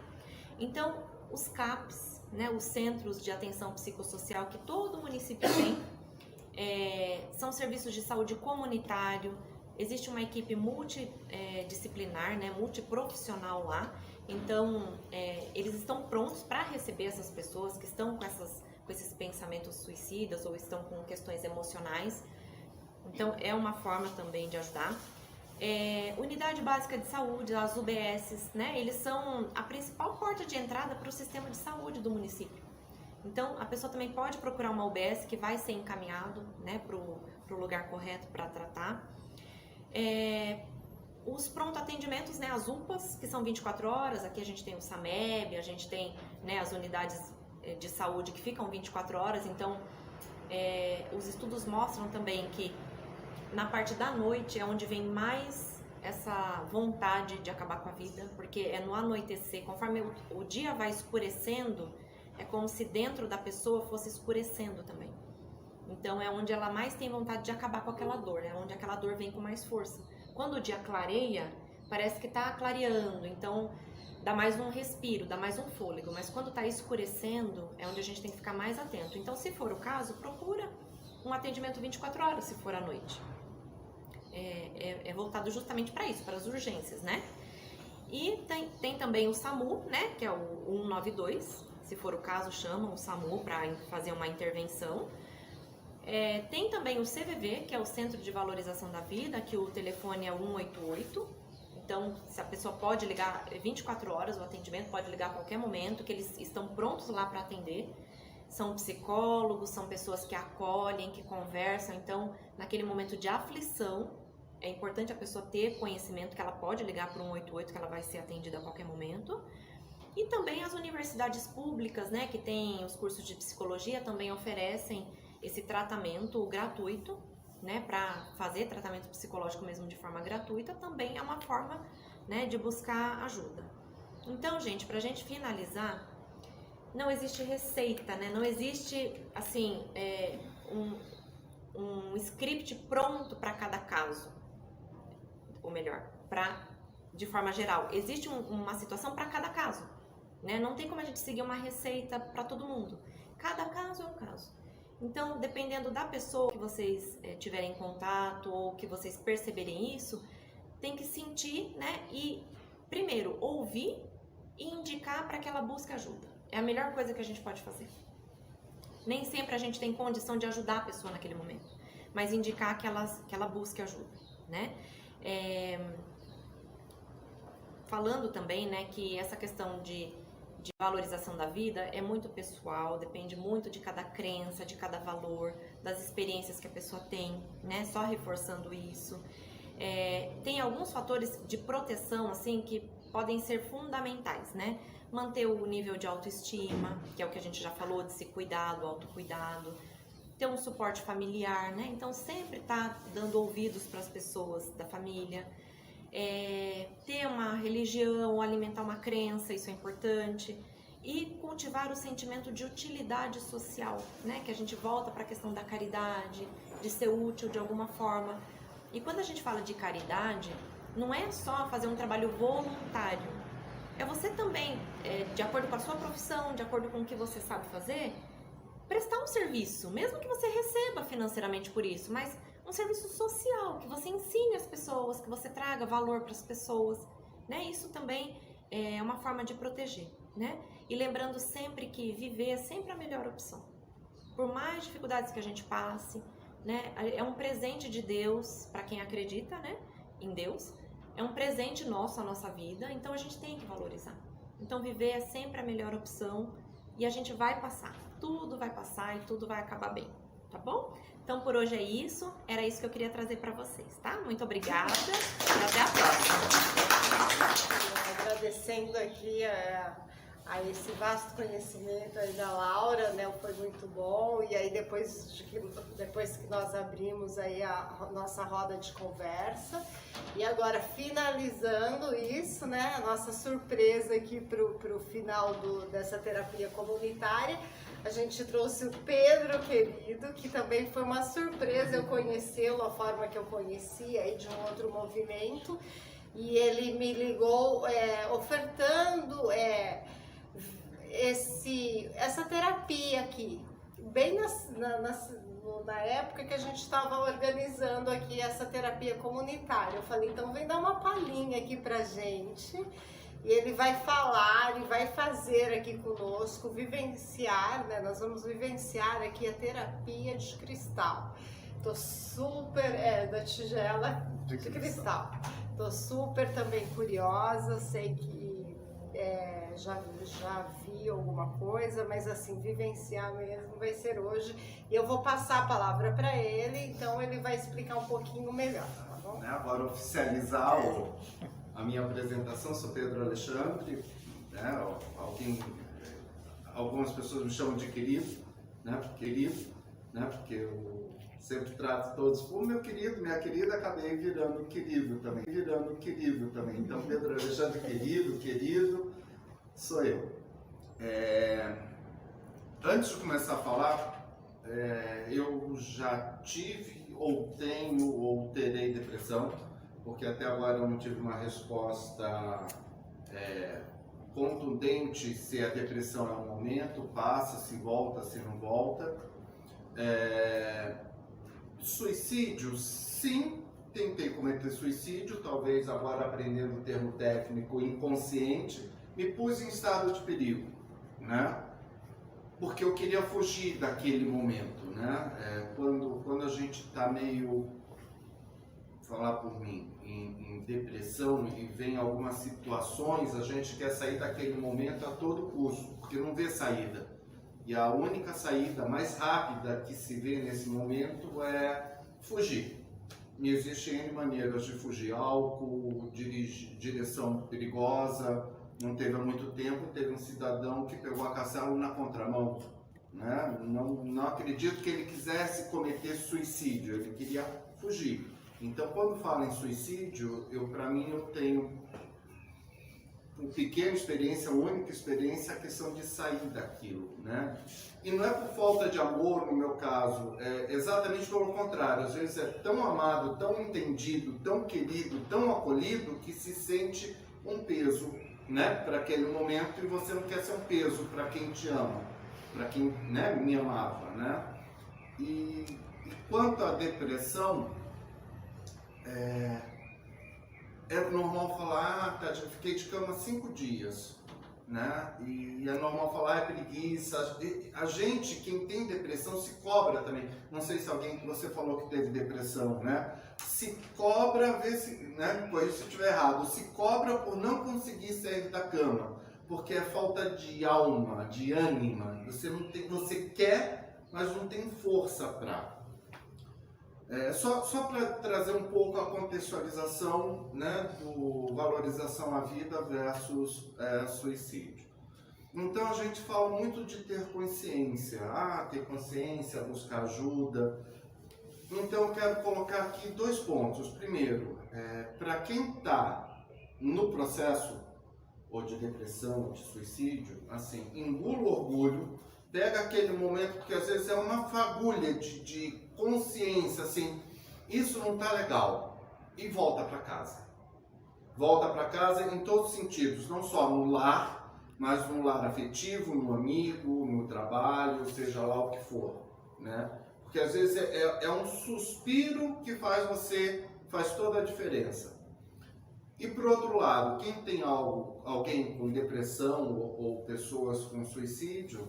Então, os CAPs, né, os Centros de Atenção Psicossocial que todo município tem, são serviços de saúde comunitário, existe uma equipe multidisciplinar, né, multiprofissional lá, então eles estão prontos para receber essas pessoas que estão com esses pensamentos suicidas ou estão com questões emocionais, então é uma forma também de ajudar. Unidade Básica de Saúde, as UBSs, né, eles são a principal porta de entrada para o sistema de saúde do município. Então, a pessoa também pode procurar uma UBS que vai ser encaminhado, né, para o lugar correto para tratar. Os pronto atendimentos, né, as UPAs, que são 24 horas, aqui a gente tem o SAMEB, a gente tem, né, as unidades de saúde que ficam 24 horas, então os estudos mostram também que na parte da noite é onde vem mais essa vontade de acabar com a vida, porque é no anoitecer, conforme o dia vai escurecendo, é como se dentro da pessoa fosse escurecendo também. Então é onde ela mais tem vontade de acabar com aquela dor, é onde aquela dor vem com mais força. Quando o dia clareia, parece que está clareando, então dá mais um respiro, dá mais um fôlego, mas quando está escurecendo, é onde a gente tem que ficar mais atento. Então, se for o caso, procura um atendimento 24 horas, se for à noite. É voltado justamente para isso, para as urgências, né? E tem também o SAMU, né, que é o 192, se for o caso, chamam o SAMU para fazer uma intervenção. Tem também o CVV, que é o Centro de Valorização da Vida, que o telefone é 188, então se a pessoa pode ligar 24 horas, o atendimento pode ligar a qualquer momento, que eles estão prontos lá para atender. São psicólogos, são pessoas que acolhem, que conversam, então naquele momento de aflição, é importante a pessoa ter conhecimento que ela pode ligar para o 188, que ela vai ser atendida a qualquer momento. E também as universidades públicas, né, que tem os cursos de psicologia, também oferecem esse tratamento gratuito, né, para fazer tratamento psicológico mesmo de forma gratuita, também é uma forma, né, de buscar ajuda. Então, gente, para a gente finalizar, não existe receita, né, não existe, assim, um script pronto para cada caso. Ou melhor, de forma geral, existe uma situação para cada caso, né? Não tem como a gente seguir uma receita para todo mundo. Cada caso é um caso. Então, dependendo da pessoa que vocês tiverem contato ou que vocês perceberem isso, tem que sentir, né? E primeiro ouvir e indicar para que ela busque ajuda. É a melhor coisa que a gente pode fazer. Nem sempre a gente tem condição de ajudar a pessoa naquele momento, mas indicar que ela busque ajuda, né? Falando também, né, que essa questão de valorização da vida é muito pessoal, depende muito de cada crença, de cada valor, das experiências que a pessoa tem, né, só reforçando isso. Tem alguns fatores de proteção, assim, que podem ser fundamentais, né? Manter o nível de autoestima, que é o que a gente já falou, de se cuidar, do autocuidado, ter um suporte familiar, né? Então, sempre tá dando ouvidos para as pessoas da família, ter uma religião, alimentar uma crença, isso é importante. e cultivar o sentimento de utilidade social, né? Que a gente volta para a questão da caridade, de ser útil de alguma forma. E quando a gente fala de caridade, não é só fazer um trabalho voluntário. É você também, de acordo com a sua profissão, de acordo com o que você sabe fazer, prestar um serviço, mesmo que você receba financeiramente por isso, mas um serviço social, que você ensine as pessoas, que você traga valor para as pessoas, né? Isso também é uma forma de proteger, né? E lembrando sempre que viver é sempre a melhor opção. Por mais dificuldades que a gente passe, né? É um presente de Deus para quem acredita, né? Em Deus. É um presente nosso, a nossa vida, então a gente tem que valorizar. Então viver é sempre a melhor opção e a gente vai passar. Tudo vai passar e tudo vai acabar bem, tá bom? Então por hoje é isso, era isso que eu queria trazer para vocês, tá? Muito obrigada e até a próxima. Agradecendo aqui a esse vasto conhecimento aí da Laura, né? Foi muito bom. E aí depois que nós abrimos aí a nossa roda de conversa, e agora finalizando isso, né? A nossa surpresa aqui pro final dessa terapia comunitária, a gente trouxe o Pedro querido, que também foi uma surpresa eu conhecê-lo, a forma que eu conheci aí de um outro movimento, e ele me ligou ofertando essa terapia aqui, bem na época que a gente estava organizando aqui essa terapia comunitária. Eu falei, então vem dar uma palhinha aqui pra gente, e ele vai falar e vai fazer aqui conosco, vivenciar, né? Nós vamos vivenciar aqui a terapia de cristal. Tô super, da tigela de cristal. Tô super também curiosa, sei que já vi alguma coisa, mas assim, vivenciar mesmo vai ser hoje. E eu vou passar a palavra para ele, então ele vai explicar um pouquinho melhor, tá bom? Agora oficializar a minha apresentação, sou Pedro Alexandre, né? Algumas pessoas me chamam de querido, né? Porque eu sempre trato todos como meu querido, minha querida, acabei virando querido também. Então, Pedro Alexandre, querido, sou eu. Antes de começar a falar, eu já tive, ou tenho, ou terei depressão, porque até agora eu não tive uma resposta contundente se a depressão é um momento, passa, se volta, se não volta. Suicídio, sim, tentei cometer suicídio, talvez agora aprendendo o termo técnico, inconsciente, me pus em estado de perigo, né? Porque eu queria fugir daquele momento, né? Quando a gente está meio, falar por mim, em depressão e vem algumas situações, a gente quer sair daquele momento a todo custo, porque não vê saída. E a única saída mais rápida que se vê nesse momento é fugir. E existem N maneiras de fugir. Álcool, direção perigosa. Não teve há muito tempo, teve um cidadão que pegou a caçamba na contramão. Né? Não acredito que ele quisesse cometer suicídio, ele queria fugir. Então, quando falo em suicídio, para mim eu tenho uma pequena experiência, única experiência, a questão de sair daquilo, né? E não é por falta de amor, no meu caso, é exatamente pelo contrário. Às vezes é tão amado, tão entendido, tão querido, tão acolhido, que se sente um peso, né, para aquele momento, e você não quer ser um peso para quem te ama, para quem, né, me amava, né? E quanto à depressão, é normal falar, fiquei de cama 5 dias, né? E é normal falar, é preguiça. A gente, quem tem depressão, se cobra também. Não sei se alguém que você falou que teve depressão, né? Se cobra, vê se, né? Pois se estiver errado, se cobra por não conseguir sair da cama, porque é falta de alma, de ânima. Você quer, mas não tem força para. Só para trazer um pouco a contextualização, né, do valorização à vida versus suicídio. Então a gente fala muito de ter consciência, ter consciência, buscar ajuda. Então eu quero colocar aqui 2 pontos. Primeiro, para quem está no processo, ou de depressão, ou de suicídio, assim, engula o orgulho, pega aquele momento, porque às vezes é uma fagulha de consciência, assim, isso não tá legal, e volta para casa. Volta para casa em todos os sentidos, não só no lar, mas no lar afetivo, no amigo, no trabalho, seja lá o que for, né? Porque às vezes é um suspiro que faz toda a diferença. E por outro lado, quem tem alguém com depressão ou pessoas com suicídio,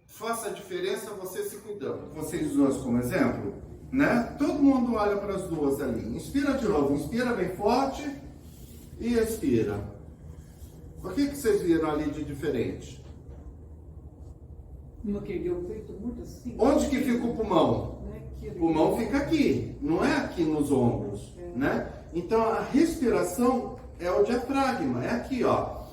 faça a diferença você se cuidando. Vocês duas como exemplo, né? Todo mundo olha para as duas ali. Inspira de novo, inspira bem forte e expira. O que vocês viram ali de diferente? Uma que deu peito muito assim. Onde que fica o pulmão? O pulmão fica aqui, não é aqui nos ombros, né? Então a respiração é o diafragma, é aqui, ó.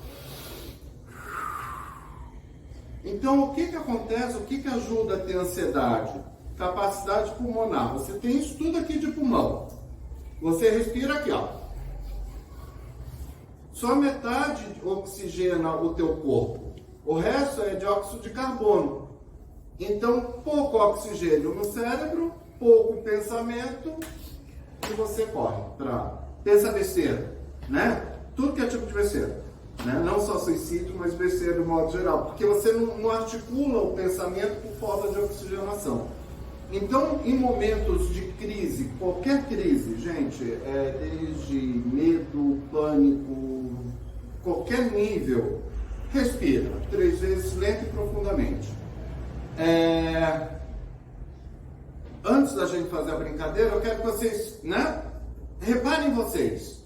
Então o que acontece, o que ajuda a ter ansiedade? Capacidade pulmonar. Você tem isso tudo aqui de pulmão. Você respira aqui, ó. Só metade oxigena o teu corpo. O resto é dióxido de carbono. Então, pouco oxigênio no cérebro, pouco pensamento, e você corre para... Pensa besteira, né? Tudo que é tipo de besteira. Né? Não só suicídio, mas besteira de modo geral. Porque você não articula o pensamento por falta de oxigenação. Então, em momentos de crise, qualquer crise, gente, desde medo, pânico, qualquer nível, respira 3 vezes lento e profundamente. Antes da gente fazer a brincadeira, eu quero que vocês, né, reparem vocês.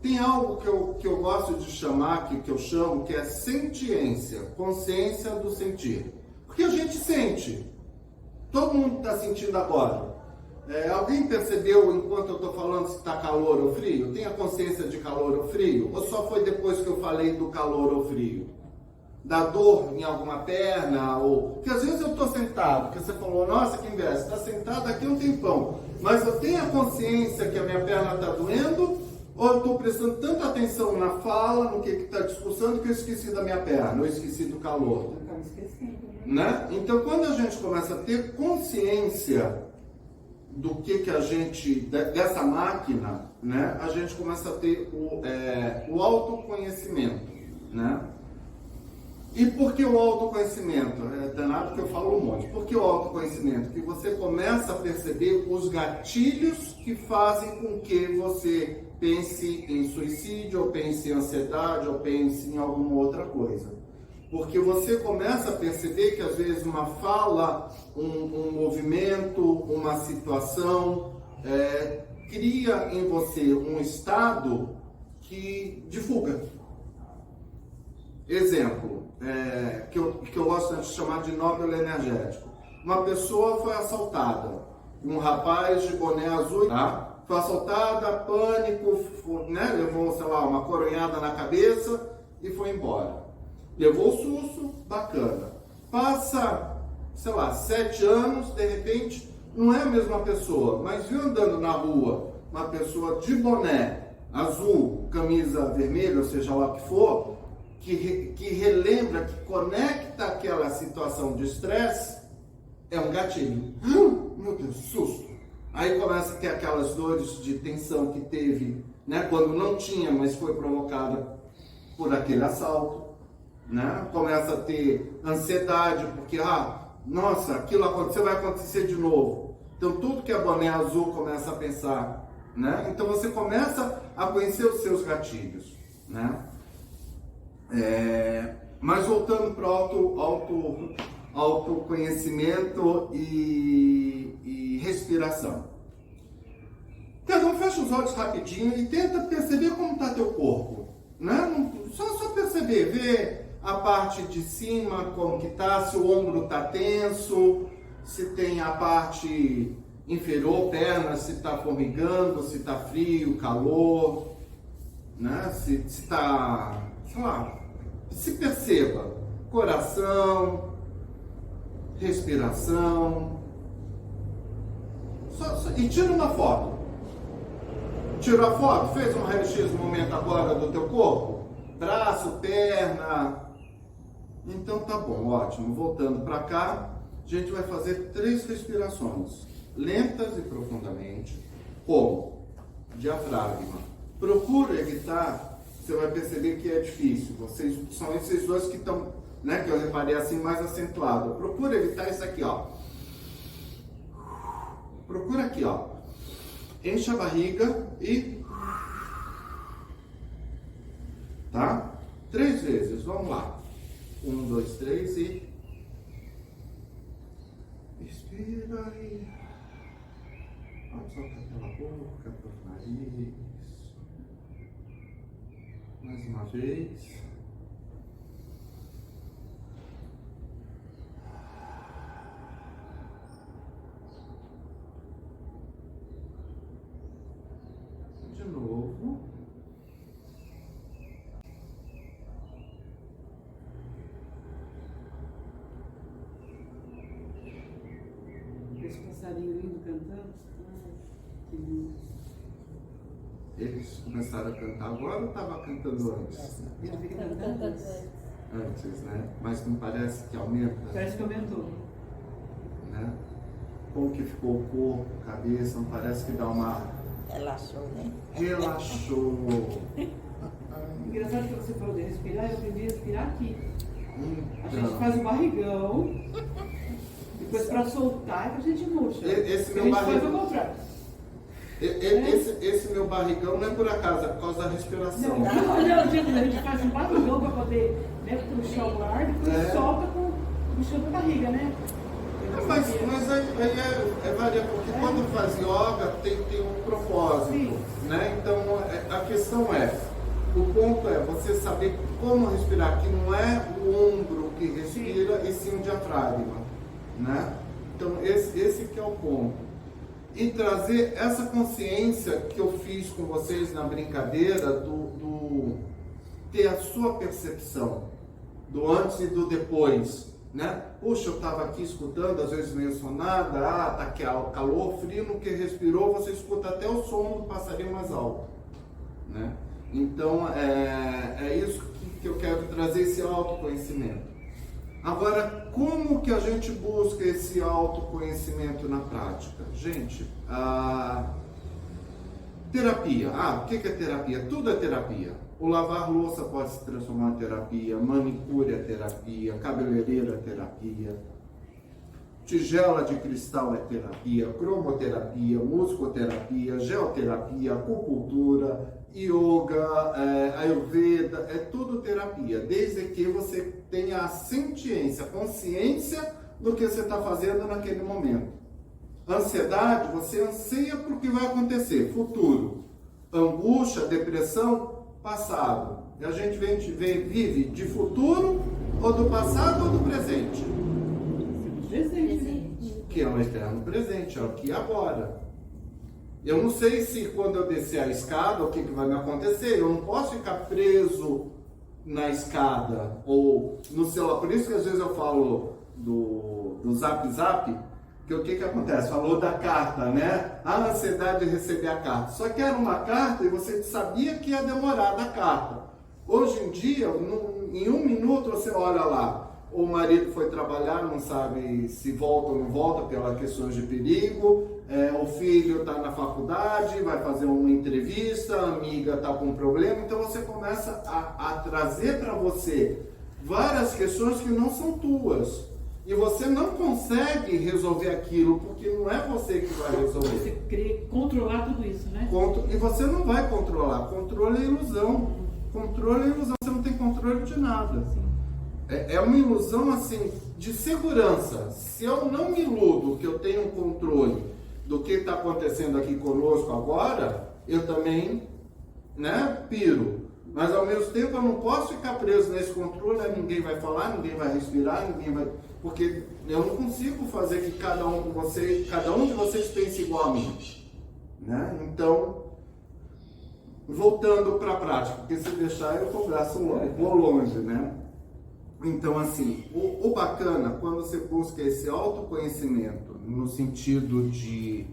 Tem algo que eu gosto de chamar, que eu chamo, que é sentiência, consciência do sentir. Porque a gente sente. Todo mundo está sentindo agora. Alguém percebeu, enquanto eu estou falando, se está calor ou frio? Tem a consciência de calor ou frio? Ou só foi depois que eu falei do calor ou frio? Da dor em alguma perna? Porque às vezes eu estou sentado, porque você falou, nossa, que inveja, você está sentado aqui um tempão. Mas eu tenho a consciência que a minha perna está doendo, ou eu estou prestando tanta atenção na fala, no que está discussando, que eu esqueci da minha perna, eu esqueci do calor. Eu estava esquecendo, né? Então, quando a gente começa a ter consciência do que a gente, dessa máquina, né? A gente começa a ter o autoconhecimento, né? E por que o autoconhecimento? É danado que eu falo um monte. Por que o autoconhecimento? Que você começa a perceber os gatilhos que fazem com que você pense em suicídio, ou pense em ansiedade, ou pense em alguma outra coisa. Porque você começa a perceber que às vezes uma fala, um movimento, uma situação, cria em você um estado de fuga. Exemplo, que eu gosto de chamar de nódulo energético. Uma pessoa foi assaltada, um rapaz de boné azul, tá? Foi assaltada, pânico, né? Levou, sei lá, uma coronhada na cabeça e foi embora. Levou o susto, bacana. Passa, sei lá, 7 anos, de repente, não é a mesma pessoa, mas viu andando na rua uma pessoa de boné azul, camisa vermelha, ou seja lá o que for, que relembra, que conecta aquela situação de estresse, é um gatilho. Meu Deus, susto. Aí começa a ter aquelas dores de tensão que teve, né, quando não tinha, mas foi provocada por aquele assalto. Né? Começa a ter ansiedade, porque, nossa, aquilo aconteceu, vai acontecer de novo. Então, tudo que é boné azul começa a pensar, né? Então, você começa a conhecer os seus gatilhos, né? Mas voltando para o autoconhecimento e respiração. Cada um fecha os olhos rapidinho e tenta perceber como está teu corpo, né? Só perceber, ver a parte de cima, como que tá, se o ombro está tenso, se tem a parte inferior, perna, se está formigando, se está frio, calor, né? Se está, sei lá, se perceba, coração, respiração, e tira uma foto tirou a foto? Fez um raio-x no momento agora do teu corpo? Braço, perna. Então tá bom, ótimo. Voltando para cá, a gente vai fazer 3 respirações, lentas e profundamente, como diafragma. Procura evitar, você vai perceber que é difícil. São esses dois que estão, né, que eu reparei assim mais acentuado. Procura evitar isso aqui, ó. Procura aqui, ó. Enche a barriga e... Tá? 3 vezes, vamos lá. 1, 2, 3 e... Inspira e... Solta pela boca, pelo nariz. Mais uma vez. De novo. Esse passarinho lindo cantando. Que lindo. Eles começaram a cantar agora ou estava cantando antes? Ele fica cantando. Antes, né? Mas não parece que aumenta? Parece que aumentou. Né? Como que ficou o corpo, a cabeça, não parece que dá uma... Relaxou, né? Relaxou. Engraçado que você falou de respirar, eu aprendi a respirar aqui. A gente Então, faz o barrigão, depois para soltar é que a gente murcha. Esse A meu gente faz barrigão... o contrário. Esse meu barrigão não é por acaso, é por causa da respiração. Não, gente, a gente faz um barrigão para poder, né, puxar o ar, depois solta puxando a barriga, né? Mas aí varia, porque quando faz yoga tem um propósito, Sim. né? Então a questão é, o ponto é você saber como respirar, que não é o ombro que respira, e sim o diafragma, né? Então esse que é o ponto. E trazer essa consciência que eu fiz com vocês na brincadeira do ter a sua percepção do antes e do depois, né? Puxa, eu estava aqui escutando, às vezes meio sonada, tá calor, frio, no que respirou, você escuta até o som do passarinho mais alto, né? Então, é isso que eu quero trazer, esse autoconhecimento. Agora, como que a gente busca esse autoconhecimento na prática? Gente, terapia. O que é terapia? Tudo é terapia. O lavar louça pode se transformar em terapia, manicure é terapia, cabeleireiro é terapia, tigela de cristal é terapia, cromoterapia, musicoterapia, geoterapia, acupuntura, yoga, ayurveda, é tudo terapia, desde que você tenha a ciência, consciência do que você está fazendo naquele momento. Ansiedade, você anseia por o que vai acontecer, futuro. Angústia, depressão, passado. E a gente vive de futuro, ou do passado, ou do presente. Presente. Que é um eterno presente, é o aqui e agora. Eu não sei se quando eu descer a escada, o que vai me acontecer. Eu não posso ficar preso na escada ou no celular. Por isso que às vezes eu falo do Zap, que o que acontece? Falou da carta, né? A ansiedade de receber a carta. Só que era uma carta e você sabia que ia demorar da carta. Hoje em dia, em 1 minuto você olha lá, o marido foi trabalhar, não sabe se volta ou não volta pelas questões de perigo, o filho está na faculdade, vai fazer uma entrevista, a amiga está com um problema, então você começa a trazer para você várias questões que não são tuas. E você não consegue resolver aquilo, porque não é você que vai resolver. Você querer controlar tudo isso, né? E você não vai controlar. Controle é ilusão. Controle é ilusão. Você não tem controle de nada. É uma ilusão, assim, de segurança. Se eu não me iludo que eu tenho controle do que está acontecendo aqui conosco agora, eu também, né, piro. Mas ao mesmo tempo eu não posso ficar preso nesse controle, ninguém vai falar, ninguém vai respirar, ninguém vai... Porque eu não consigo fazer que cada um de vocês pense igual a mim, né? Então, voltando para a prática, porque se deixar eu converso longe, vou longe, né? Então, assim, o bacana, quando você busca esse autoconhecimento, no sentido de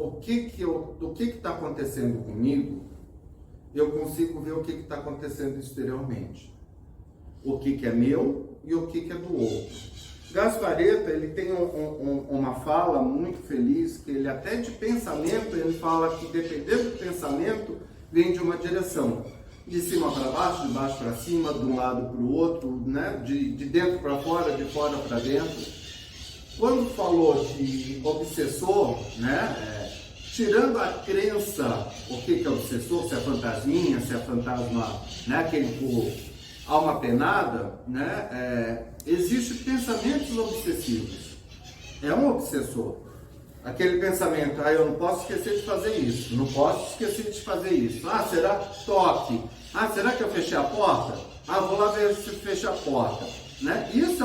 o que está acontecendo comigo, eu consigo ver o que está acontecendo exteriormente. O que é meu e o que é do outro. Gasparetto, ele tem uma fala muito feliz, que ele até de pensamento, ele fala que dependendo do pensamento, vem de uma direção. De cima para baixo, de baixo para cima, de um lado para o outro, né? De dentro para fora, de fora para dentro. Quando falou de obsessor, né? Tirando a crença, o que é obsessor, se é fantasminha, se é fantasma, né? Aquele por alma penada, né? Existem pensamentos obsessivos. É um obsessor. Aquele pensamento, eu não posso esquecer de fazer isso, não posso esquecer de fazer isso. Será? Toque. Será que eu fechei a porta? Vou lá ver se fecha a porta. Né? Isso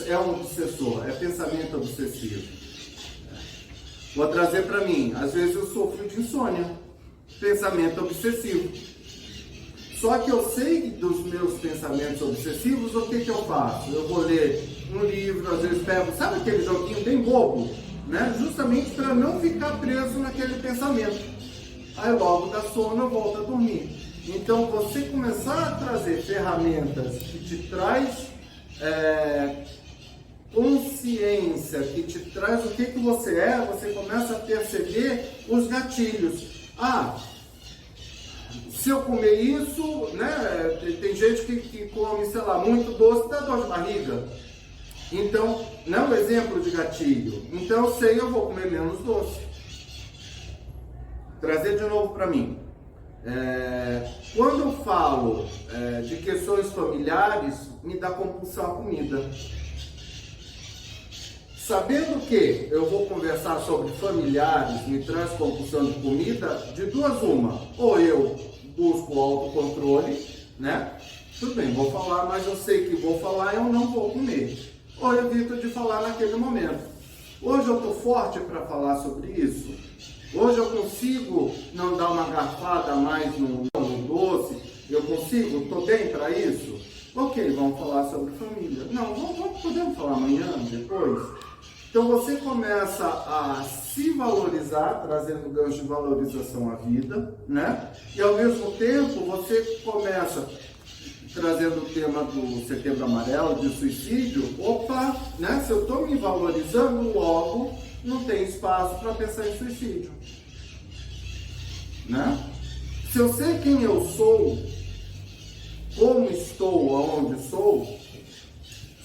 é um obsessor, é pensamento obsessivo. Vou trazer para mim, às vezes eu sofro de insônia, pensamento obsessivo. Só que eu sei dos meus pensamentos obsessivos, o que eu faço? Eu vou ler um livro, às vezes pego, sabe aquele joguinho bem bobo? Né? Justamente para não ficar preso naquele pensamento. Aí logo dá sono, eu volto a dormir. Então você começar a trazer ferramentas que te traz consciência, que te traz o que você é, você começa a perceber os gatilhos. Se eu comer isso, né? Tem gente que come, sei lá, muito doce, dá dor de barriga. Então, não é um exemplo de gatilho. Então eu sei, eu vou comer menos doce. Trazer de novo para mim. Quando eu falo de questões familiares, me dá compulsão à comida. Sabendo que eu vou conversar sobre familiares, me traz compulsão de comida, de duas uma. Ou eu busco o autocontrole, né? Tudo bem, vou falar, mas eu sei que vou falar e eu não vou comer. Ou eu evito de falar naquele momento. Hoje eu estou forte para falar sobre isso. Hoje eu consigo não dar uma garfada a mais no doce. Eu consigo? Estou bem para isso? Ok, vamos falar sobre família. Não, podemos falar amanhã, depois? Então você começa a se valorizar, trazendo gancho de valorização à vida, né? E ao mesmo tempo você começa trazendo o tema do Setembro Amarelo, de suicídio. Opa, né? Se eu estou me valorizando, logo não tem espaço para pensar em suicídio, né? Se eu sei quem eu sou, como estou, aonde sou,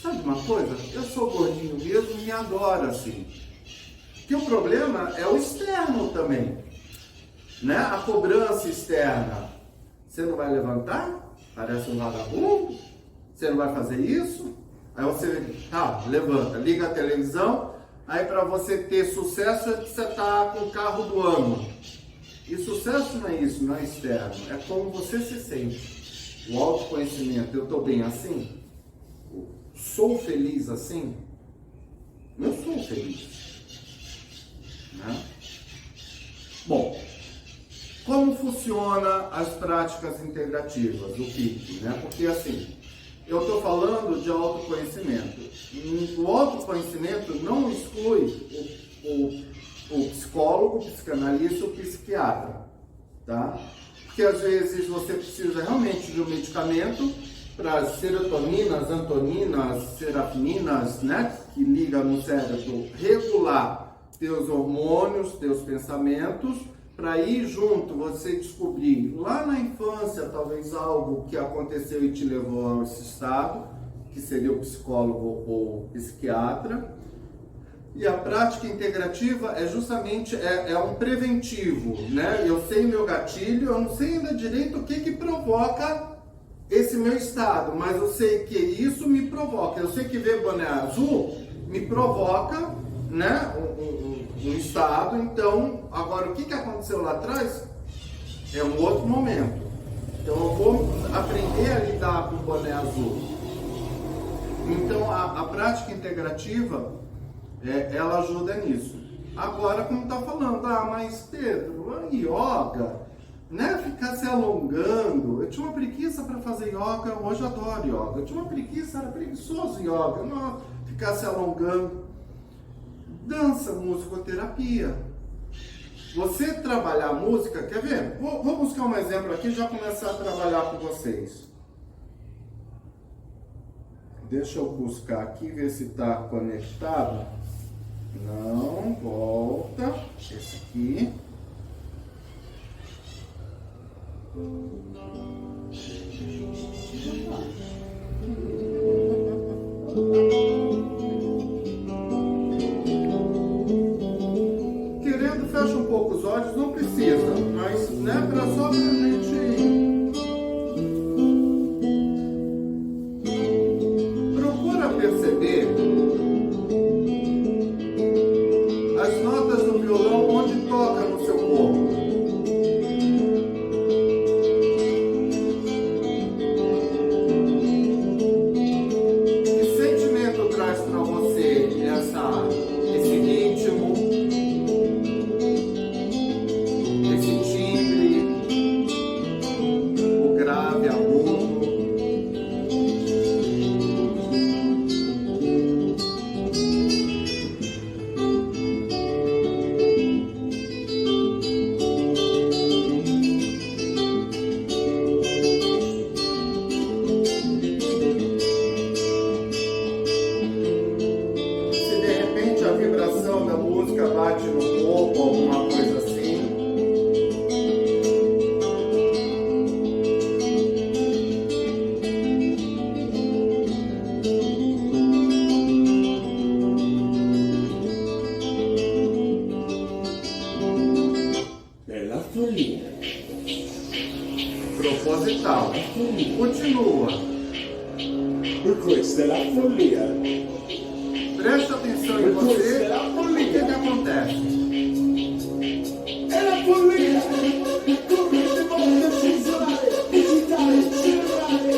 sabe uma coisa? Eu sou gordinho mesmo e me adoro assim. Que o problema é o externo também, né? A cobrança externa. Você não vai levantar? Parece um vagabundo? Você não vai fazer isso? Aí você, levanta, liga a televisão. Aí para você ter sucesso, você tá com o carro do ano. E sucesso não é isso, não é externo. É como você se sente. O autoconhecimento, eu estou bem assim? Sou feliz assim? Não sou feliz. Né? Bom, como funciona as práticas integrativas, o PIC, né? Porque assim, eu estou falando de autoconhecimento. O autoconhecimento não exclui o psicólogo, o psicanalista, o psiquiatra, tá? Porque às vezes você precisa realmente de um medicamento para serotoninas, antoninas, serafininas, né? Que liga no cérebro, regular teus hormônios, teus pensamentos, para ir junto, você descobrir lá na infância talvez algo que aconteceu e te levou a esse estado, que seria o psicólogo ou o psiquiatra. E a prática integrativa é justamente um preventivo, né? Eu sei meu gatilho, eu não sei ainda direito o que provoca esse meu estado, mas eu sei que isso me provoca. Eu sei que ver boné azul me provoca, né? Um estado. Então, agora o que aconteceu lá atrás é um outro momento. Então eu vou aprender a lidar com o boné azul. Então a prática integrativa ela ajuda nisso. Agora, como está falando, mas Pedro, a yoga, né? Ficar se alongando. Eu tinha uma preguiça para fazer yoga, hoje eu adoro yoga. Eu tinha uma preguiça, era preguiçoso yoga, não ficar se alongando. Dança, musicoterapia. Você trabalhar a música, quer ver? Vou buscar um exemplo aqui e já começar a trabalhar com vocês. Deixa eu buscar aqui, ver se está conectado. Não, volta. Esse aqui. Querendo, fecha um pouco os olhos, não precisa, mas né, só pra gente procura perceber as notas do violão onde toca no seu corpo. Que sentimento traz para você esse ritmo, esse timbre, o grave, agudo? Se de repente a vibração da música bate no corpo, alguma coisa assim. Della follia. Proposital. Continua. Per questa è la follia. Preste atenção em você. O que acontece? È la follia. Come se fosse visuale, digitale, cerebrale.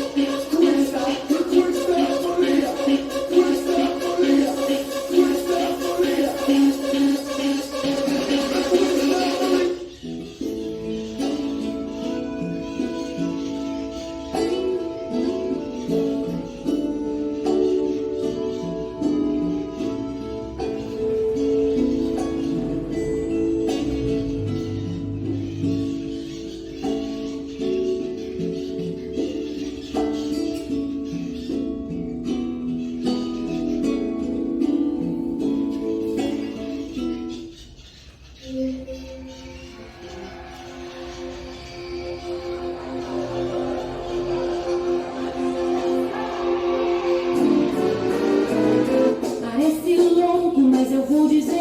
Questa è la follia. Questa è la follia. Questa è la follia. Parece louco, mas eu vou dizer.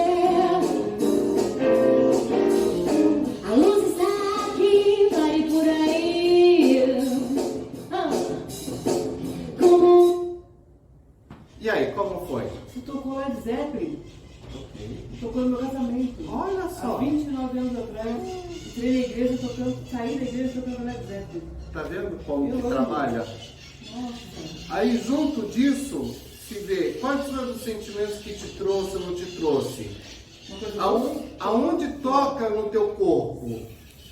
A luz está aqui, vai por aí. Como E aí, como foi? Você tocou Led Zeppelin. Tocou no meu casamento. Olha só. Há 29 anos atrás, entrei na igreja tocando, saí da igreja tocando Led Zeppelin. Tá vendo como Eu que amo. trabalha? Nossa. Aí, junto disso, se vê quais foram os sentimentos que te trouxe ou não te trouxe. Uma coisa boa. Aonde toca no teu corpo?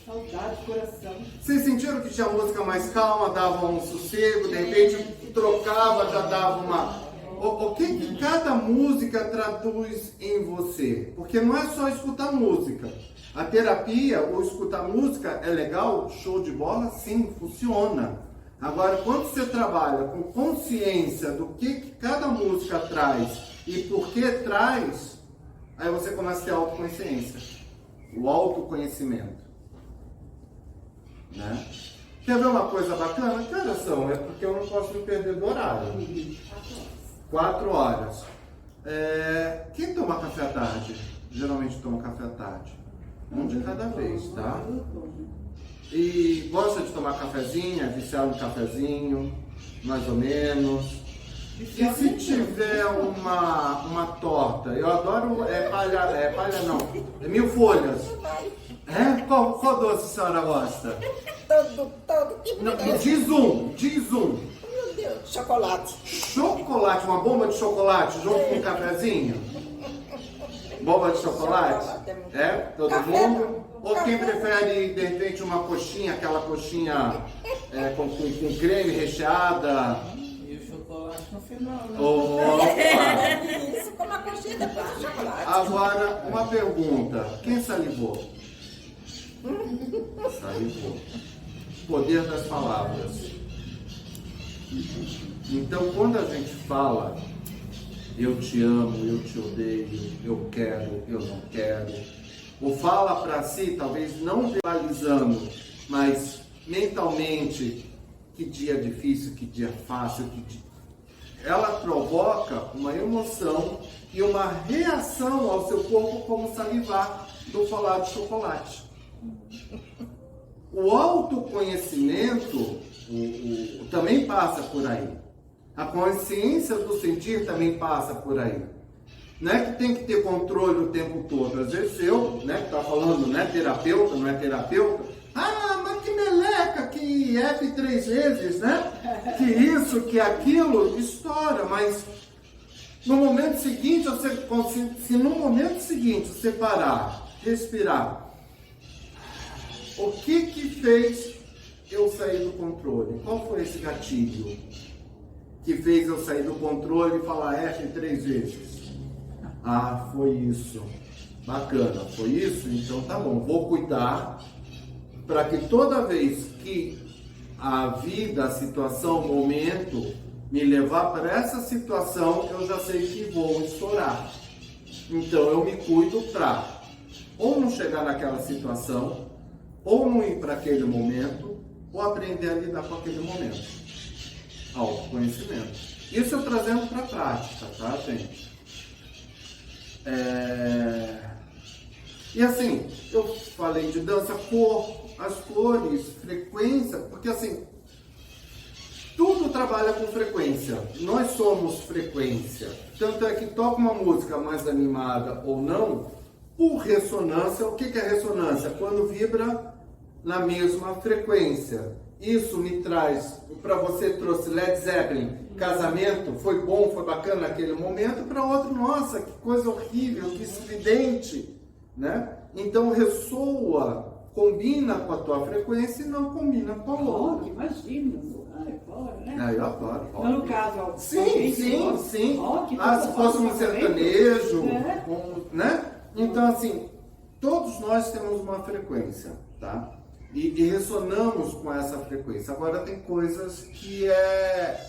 Saudade, coração. Vocês sentiram que tinha música mais calma, dava um sossego, de repente trocava, já dava uma... O que cada música traduz em você? Porque não é só escutar música. A terapia, ou escutar música, é legal, show de bola, sim, funciona. Agora, quando você trabalha com consciência do que cada música traz e por que traz, aí você começa a ter autoconsciência, o autoconhecimento. Né? Quer ver uma coisa bacana? Que horas são? É porque eu não posso me perder do horário. 4 horas. Quem toma café à tarde? Geralmente toma café à tarde. Um de cada vez, tá? E gosta de tomar cafezinho, é viciado em cafezinho, mais ou menos. E se tiver uma torta, eu adoro palha não, é 1000 folhas. Qual doce a senhora gosta? Todo tipo Não, de doce. diz um. Meu Deus, chocolate. Chocolate, uma bomba de chocolate junto com um cafezinho? Bomba de chocolate? Todo Café mundo? não. Ou quem Café não. prefere, de repente, uma coxinha, aquela coxinha com creme recheada? E o chocolate no final, né? Opa! Isso, com uma coxinha depois do chocolate. Agora, uma pergunta. Quem salivou? Salivar. Poder das palavras. Então, quando a gente fala, eu te amo, eu te odeio, eu quero, eu não quero, ou fala para si, talvez não verbalizando, mas mentalmente, que dia difícil, que dia fácil, ela provoca uma emoção e uma reação ao seu corpo, como salivar do falar de chocolate. O autoconhecimento também passa por aí. A consciência do sentir também passa por aí. Não é que tem que ter controle o tempo todo. Às vezes eu, né, que está falando, não é terapeuta, não é terapeuta. Ah, mas que meleca, que F 3 vezes, né? Que isso, que aquilo, estoura. Mas no momento seguinte, se no momento seguinte você parar, respirar, o que fez eu sair do controle? Qual foi esse gatilho que fez eu sair do controle e falar F 3 vezes? Ah, foi isso. Bacana, foi isso? Então tá bom, vou cuidar para que toda vez que a vida, a situação, o momento me levar para essa situação, eu já sei que vou estourar. Então eu me cuido para ou não chegar naquela situação, ou não ir para aquele momento, ou aprender a lidar com aquele momento. Autoconhecimento. Isso eu trazendo para a prática, tá, gente? E assim, eu falei de dança, cor, as cores, frequência, porque assim, tudo trabalha com frequência. Nós somos frequência. Tanto é que toca uma música mais animada ou não, por ressonância. O que é ressonância? Quando vibra na mesma frequência. Isso me traz, para você trouxe Led Zeppelin, casamento, foi bom, foi bacana naquele momento, para outro, nossa, que coisa horrível, que estridente, né? Então ressoa, combina com a tua frequência e não combina com a outra. Imagina, fora, né? Eu adoro. Mas no caso, ó, sim. Se fosse um sertanejo, né? Então assim, todos nós temos uma frequência, tá? E ressonamos com essa frequência. Agora tem coisas que é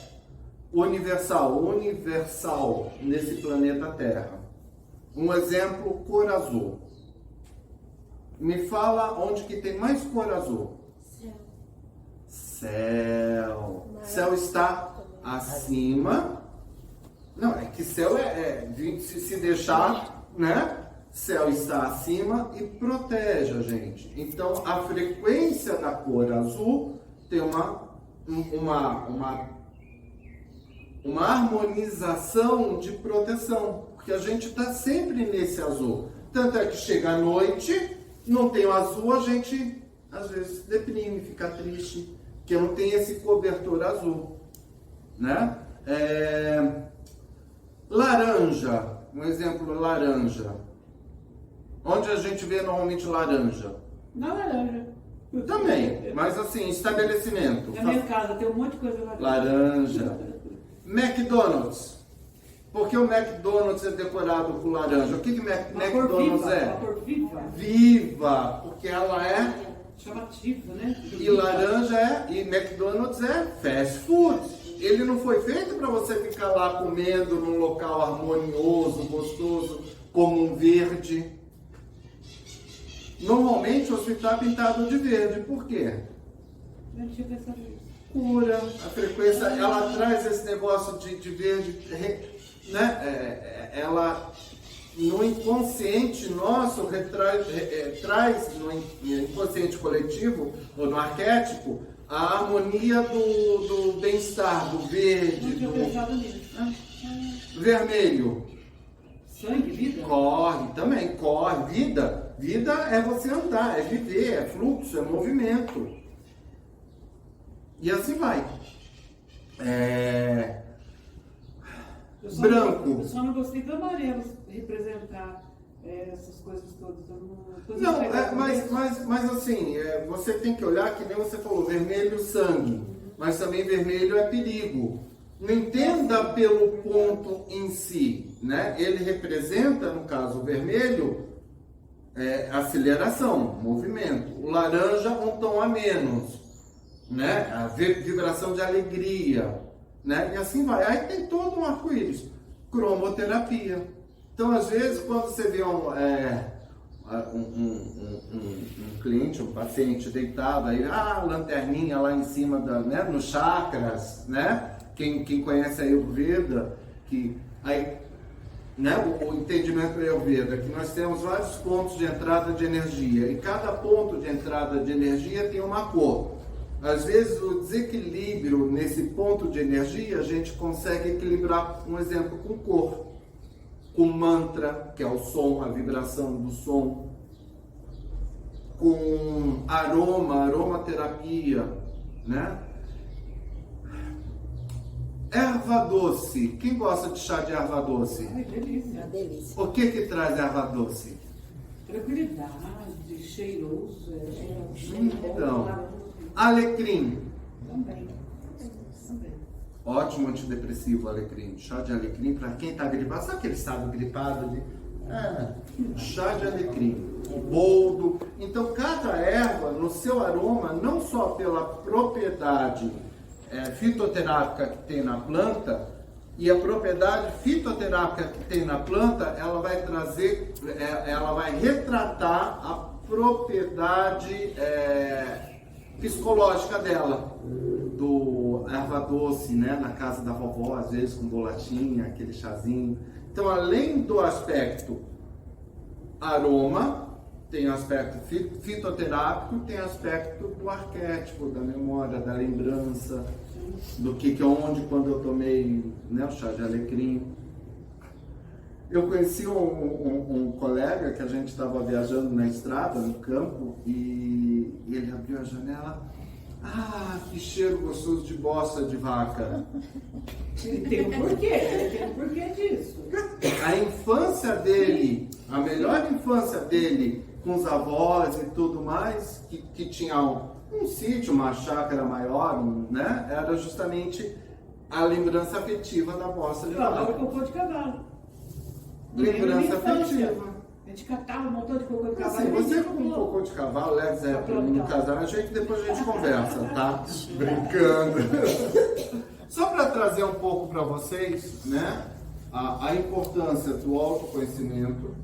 universal nesse planeta Terra. Um exemplo, cor azul. Me fala onde que tem mais cor azul. Céu. Céu está acima. Não, é que céu se deixar, né? Céu está acima e protege a gente. Então, a frequência da cor azul tem uma harmonização de proteção, porque a gente está sempre nesse azul. Tanto é que chega a noite, não tem o azul, a gente às vezes deprime, fica triste, porque não tem esse cobertor azul, né? Laranja, um exemplo, laranja. Onde a gente vê normalmente laranja? Na laranja. Também, mas assim, estabelecimento. Na minha casa tem um monte de coisa laranja. Laranja. McDonald's. Por que o McDonald's é decorado com laranja? O que McDonald's é? Uma cor viva. Viva, porque ela é chamativa, né? E laranja e McDonald's é fast food. Ele não foi feito para você ficar lá comendo num local harmonioso, gostoso, como um verde. Normalmente o hospital é pintado de verde. Por quê? Eu não tinha pensado nisso. Cura, a frequência, ela traz esse negócio de verde, né? Ela, no inconsciente nosso, traz no inconsciente coletivo, ou no arquétipo, a harmonia do bem-estar, do verde, Não tinha pensado nisso. Vermelho. Sangue, vida? Corre também, corre. Vida é você andar, é viver, é fluxo, é movimento. E assim vai. Branco. Eu só não gostei do amarelo representar essas coisas todas. Mas assim, você tem que olhar, que nem você falou, vermelho sangue, mas também vermelho é perigo. Não entenda pelo ponto em si, né? Ele representa, no caso, o vermelho, aceleração, movimento. O laranja, um tom a menos, né? A vibração de alegria, né? E assim vai. Aí tem todo um arco-íris. Cromoterapia. Então, às vezes, quando você vê um cliente, um paciente deitado, aí, lanterninha lá em cima, né, nos chakras, né? Quem conhece a Ayurveda, que aí, né, o entendimento da Ayurveda, que nós temos vários pontos de entrada de energia, e cada ponto de entrada de energia tem uma cor. Às vezes, o desequilíbrio nesse ponto de energia, a gente consegue equilibrar, um exemplo, com cor, com mantra, que é o som, a vibração do som, com aromaterapia, né? Erva doce. Quem gosta de chá de erva doce? Ai, delícia. Uma delícia. O que traz erva doce? Tranquilidade, cheiroso, Então, alecrim. Também. Ótimo antidepressivo, alecrim. Chá de alecrim para quem está gripado. Sabe aquele estado gripado ali? Chá de alecrim. Boldo. Então, cada erva, no seu aroma, não só pela propriedade fitoterápica que tem na planta, e a propriedade fitoterápica que tem na planta, ela vai trazer, ela vai retratar a propriedade psicológica dela, do erva doce, né, na casa da vovó, às vezes com bolachinha, aquele chazinho. Então, além do aspecto aroma, tem o aspecto fitoterápico, tem o aspecto do arquétipo, da memória, da lembrança, do que onde, quando eu tomei, né, o chá de alecrim. Eu conheci um colega que a gente estava viajando na estrada, no campo, e ele abriu a janela. Que cheiro gostoso de bosta de vaca. Tem um porquê disso. A infância dele, a melhor infância dele, com os avós e tudo mais, que tinha um sítio, uma chácara maior, né? Era justamente a lembrança afetiva da bosta de Eu adoro vaca. cocô de cavalo. Lembrança afetiva. A gente catava um montão de cocô de cavalo. Assim, você com um cocô de cavalo, leva Zé no casal, depois a gente conversa, tá? Brincando. Só para trazer um pouco para vocês, né? A importância do autoconhecimento.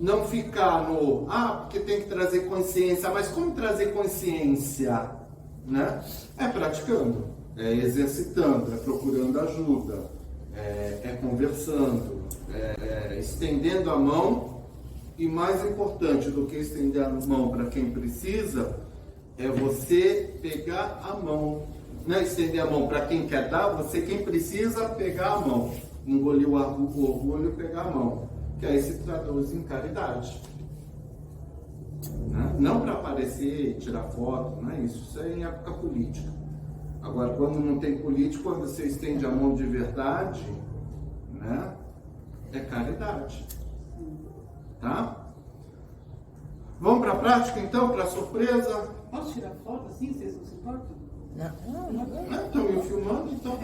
Não ficar no, porque tem que trazer consciência. Mas como trazer consciência? Né? É praticando, é exercitando, é procurando ajuda, é conversando, estendendo a mão. E mais importante do que estender a mão para quem precisa, é você pegar a mão. Não é estender a mão para quem quer dar, quem precisa, pegar a mão. Engolir o orgulho e pegar a mão. Que aí se traduz em caridade. Né? Não para aparecer, tirar foto, não é isso. Isso é em época política. Agora, quando não tem político, quando você estende a mão de verdade, né? É caridade. Tá? Vamos para a prática então, para a surpresa? Posso tirar foto assim, vocês não se importam? Não, estão me filmando, então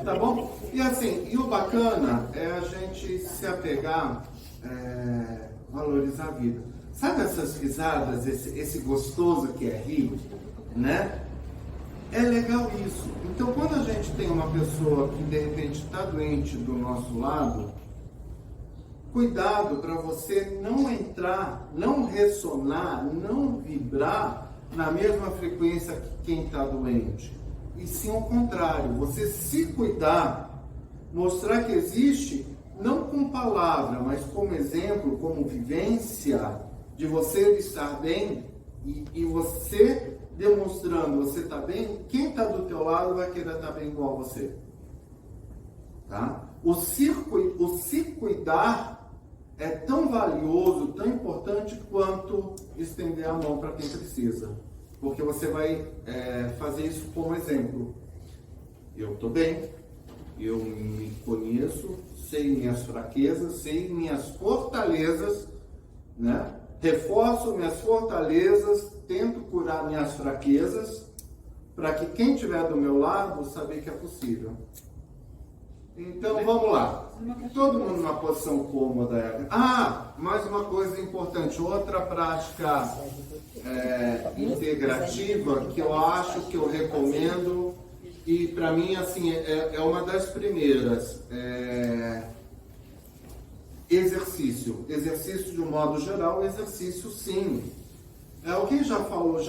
tá bom? E assim, e o bacana é a gente se apegar, valorizar a vida. Sabe essas risadas, esse gostoso que é rir, né? É legal isso. Então, quando a gente tem uma pessoa que de repente está doente do nosso lado, cuidado para você não entrar, não ressonar, não vibrar na mesma frequência que quem está doente. E sim ao contrário, você se cuidar, mostrar que existe, não com palavra, mas como exemplo, como vivência, de você estar bem e você demonstrando você está bem, quem está do teu lado vai querer estar bem igual a você. Tá? O se cuidar é tão valioso, tão importante quanto estender a mão para quem precisa. Porque você vai fazer isso como exemplo. Eu estou bem, eu me conheço, sei minhas fraquezas, sei minhas fortalezas, né? Reforço minhas fortalezas, tento curar minhas fraquezas, para que quem estiver do meu lado saber que é possível. Então vamos lá. Todo mundo numa posição cômoda. Ah, mais uma coisa importante. Outra prática integrativa que eu acho que eu recomendo e para mim assim é uma das primeiras. Exercício. Exercício de um modo geral, exercício sim. Alguém já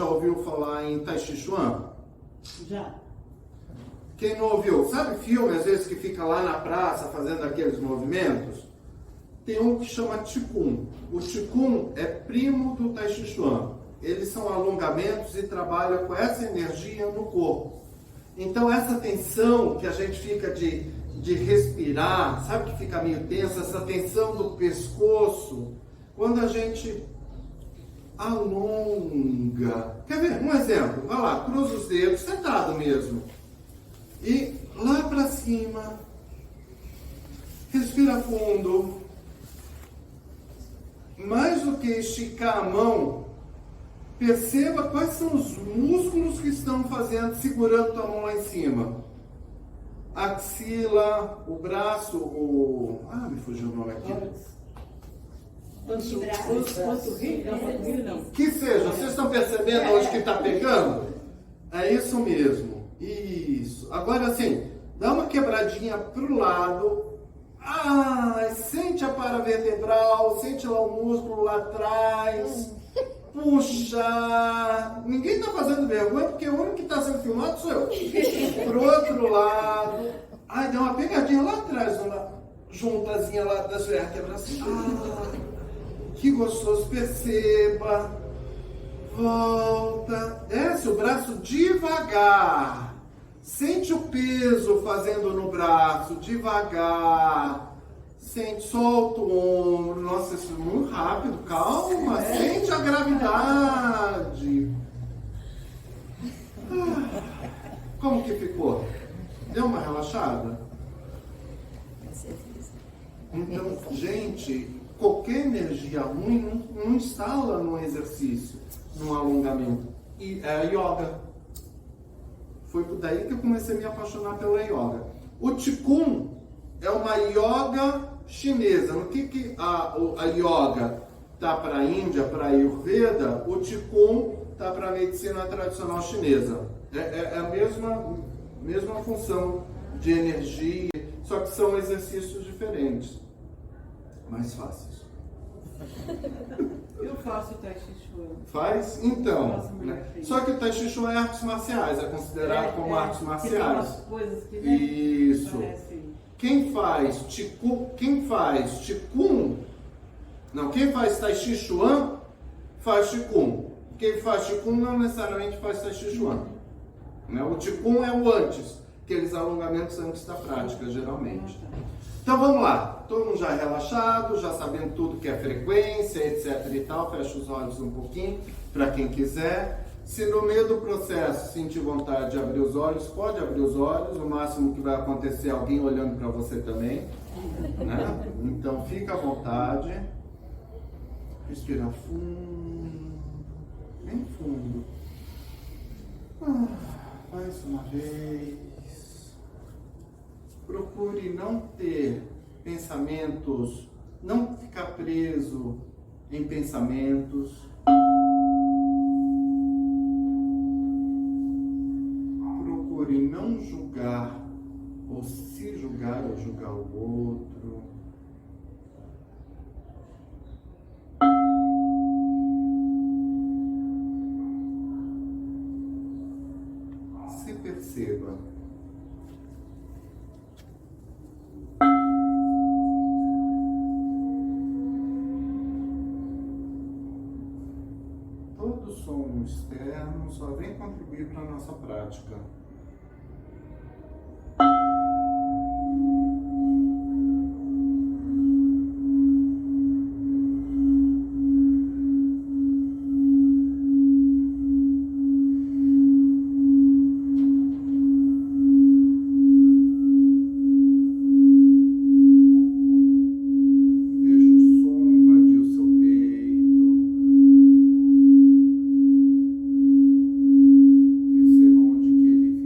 ouviu falar em Tai Chi Chuan? Já. Quem não ouviu? Sabe filme, às vezes, que fica lá na praça fazendo aqueles movimentos? Tem um que chama Qigong. O Qigong é primo do Tai Chi Chuan. Eles são alongamentos e trabalham com essa energia no corpo. Então, essa tensão que a gente fica de respirar, sabe que fica meio tensa? Essa tensão do pescoço, quando a gente alonga. Quer ver? Um exemplo. Vai lá, cruza os dedos, sentado mesmo. E lá para cima, respira fundo. Mais do que esticar a mão, perceba quais são os músculos que estão segurando tua mão lá em cima. Axila, o braço, me fugiu o nome aqui. Que seja, vocês estão percebendo onde que está pegando? É isso mesmo. Isso. Agora assim, dá uma quebradinha pro lado. Sente a paravertebral, sente lá o músculo lá atrás. Puxa. Ninguém está fazendo vergonha porque o único que está sendo filmado sou eu. Pro outro lado. Dá uma pegadinha lá atrás, uma juntazinha lá das vértebras. Que gostoso. Perceba. Volta. Desce o braço devagar. Sente o peso fazendo no braço. Devagar. Sente, solta o ombro. Nossa, isso é muito rápido. Calma. Sente a gravidade. Como que ficou? Deu uma relaxada? Então, gente, qualquer energia ruim não instala no exercício, no alongamento. E é a yoga. Foi daí que eu comecei a me apaixonar pela yoga. O Qigong é uma yoga chinesa. No que a yoga está para a Índia, para a Ayurveda, o Qigong está para a medicina tradicional chinesa. É a mesma função de energia, só que são exercícios diferentes, mais fáceis. Eu faço Tai Chi Chuan. Faz? Então. Faço muito. Só que o Tai Chi Chuan é artes marciais, é considerado como artes marciais. Tem umas coisas que, Isso. parecem. Quem faz Tai Chi Chuan faz Qigong. Quem faz Qigong não necessariamente faz Tai Chi Chuan. O Qigong é o antes, aqueles alongamentos antes da prática, geralmente. Então vamos lá, todo mundo já relaxado, já sabendo tudo que é frequência, etc e tal, fecha os olhos um pouquinho, para quem quiser. Se no meio do processo sentir vontade de abrir os olhos, pode abrir os olhos, o máximo que vai acontecer é alguém olhando para você também, né? Então fica à vontade, respira fundo, bem fundo. Mais uma vez. Procure não ter pensamentos, não ficar preso em pensamentos. Procure não julgar ou se julgar ou julgar o outro. Se perceba. Todo som externo só vem contribuir para a nossa prática. Perceba onde que ele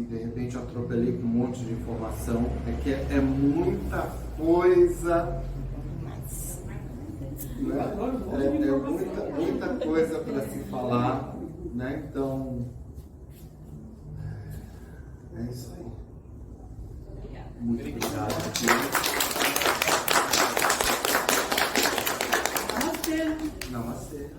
de repente eu atropelei com um monte de informação, é que é muita coisa, né? Muita coisa para se falar, né? Então, é isso aí. Muito obrigado. Namastê. Namastê.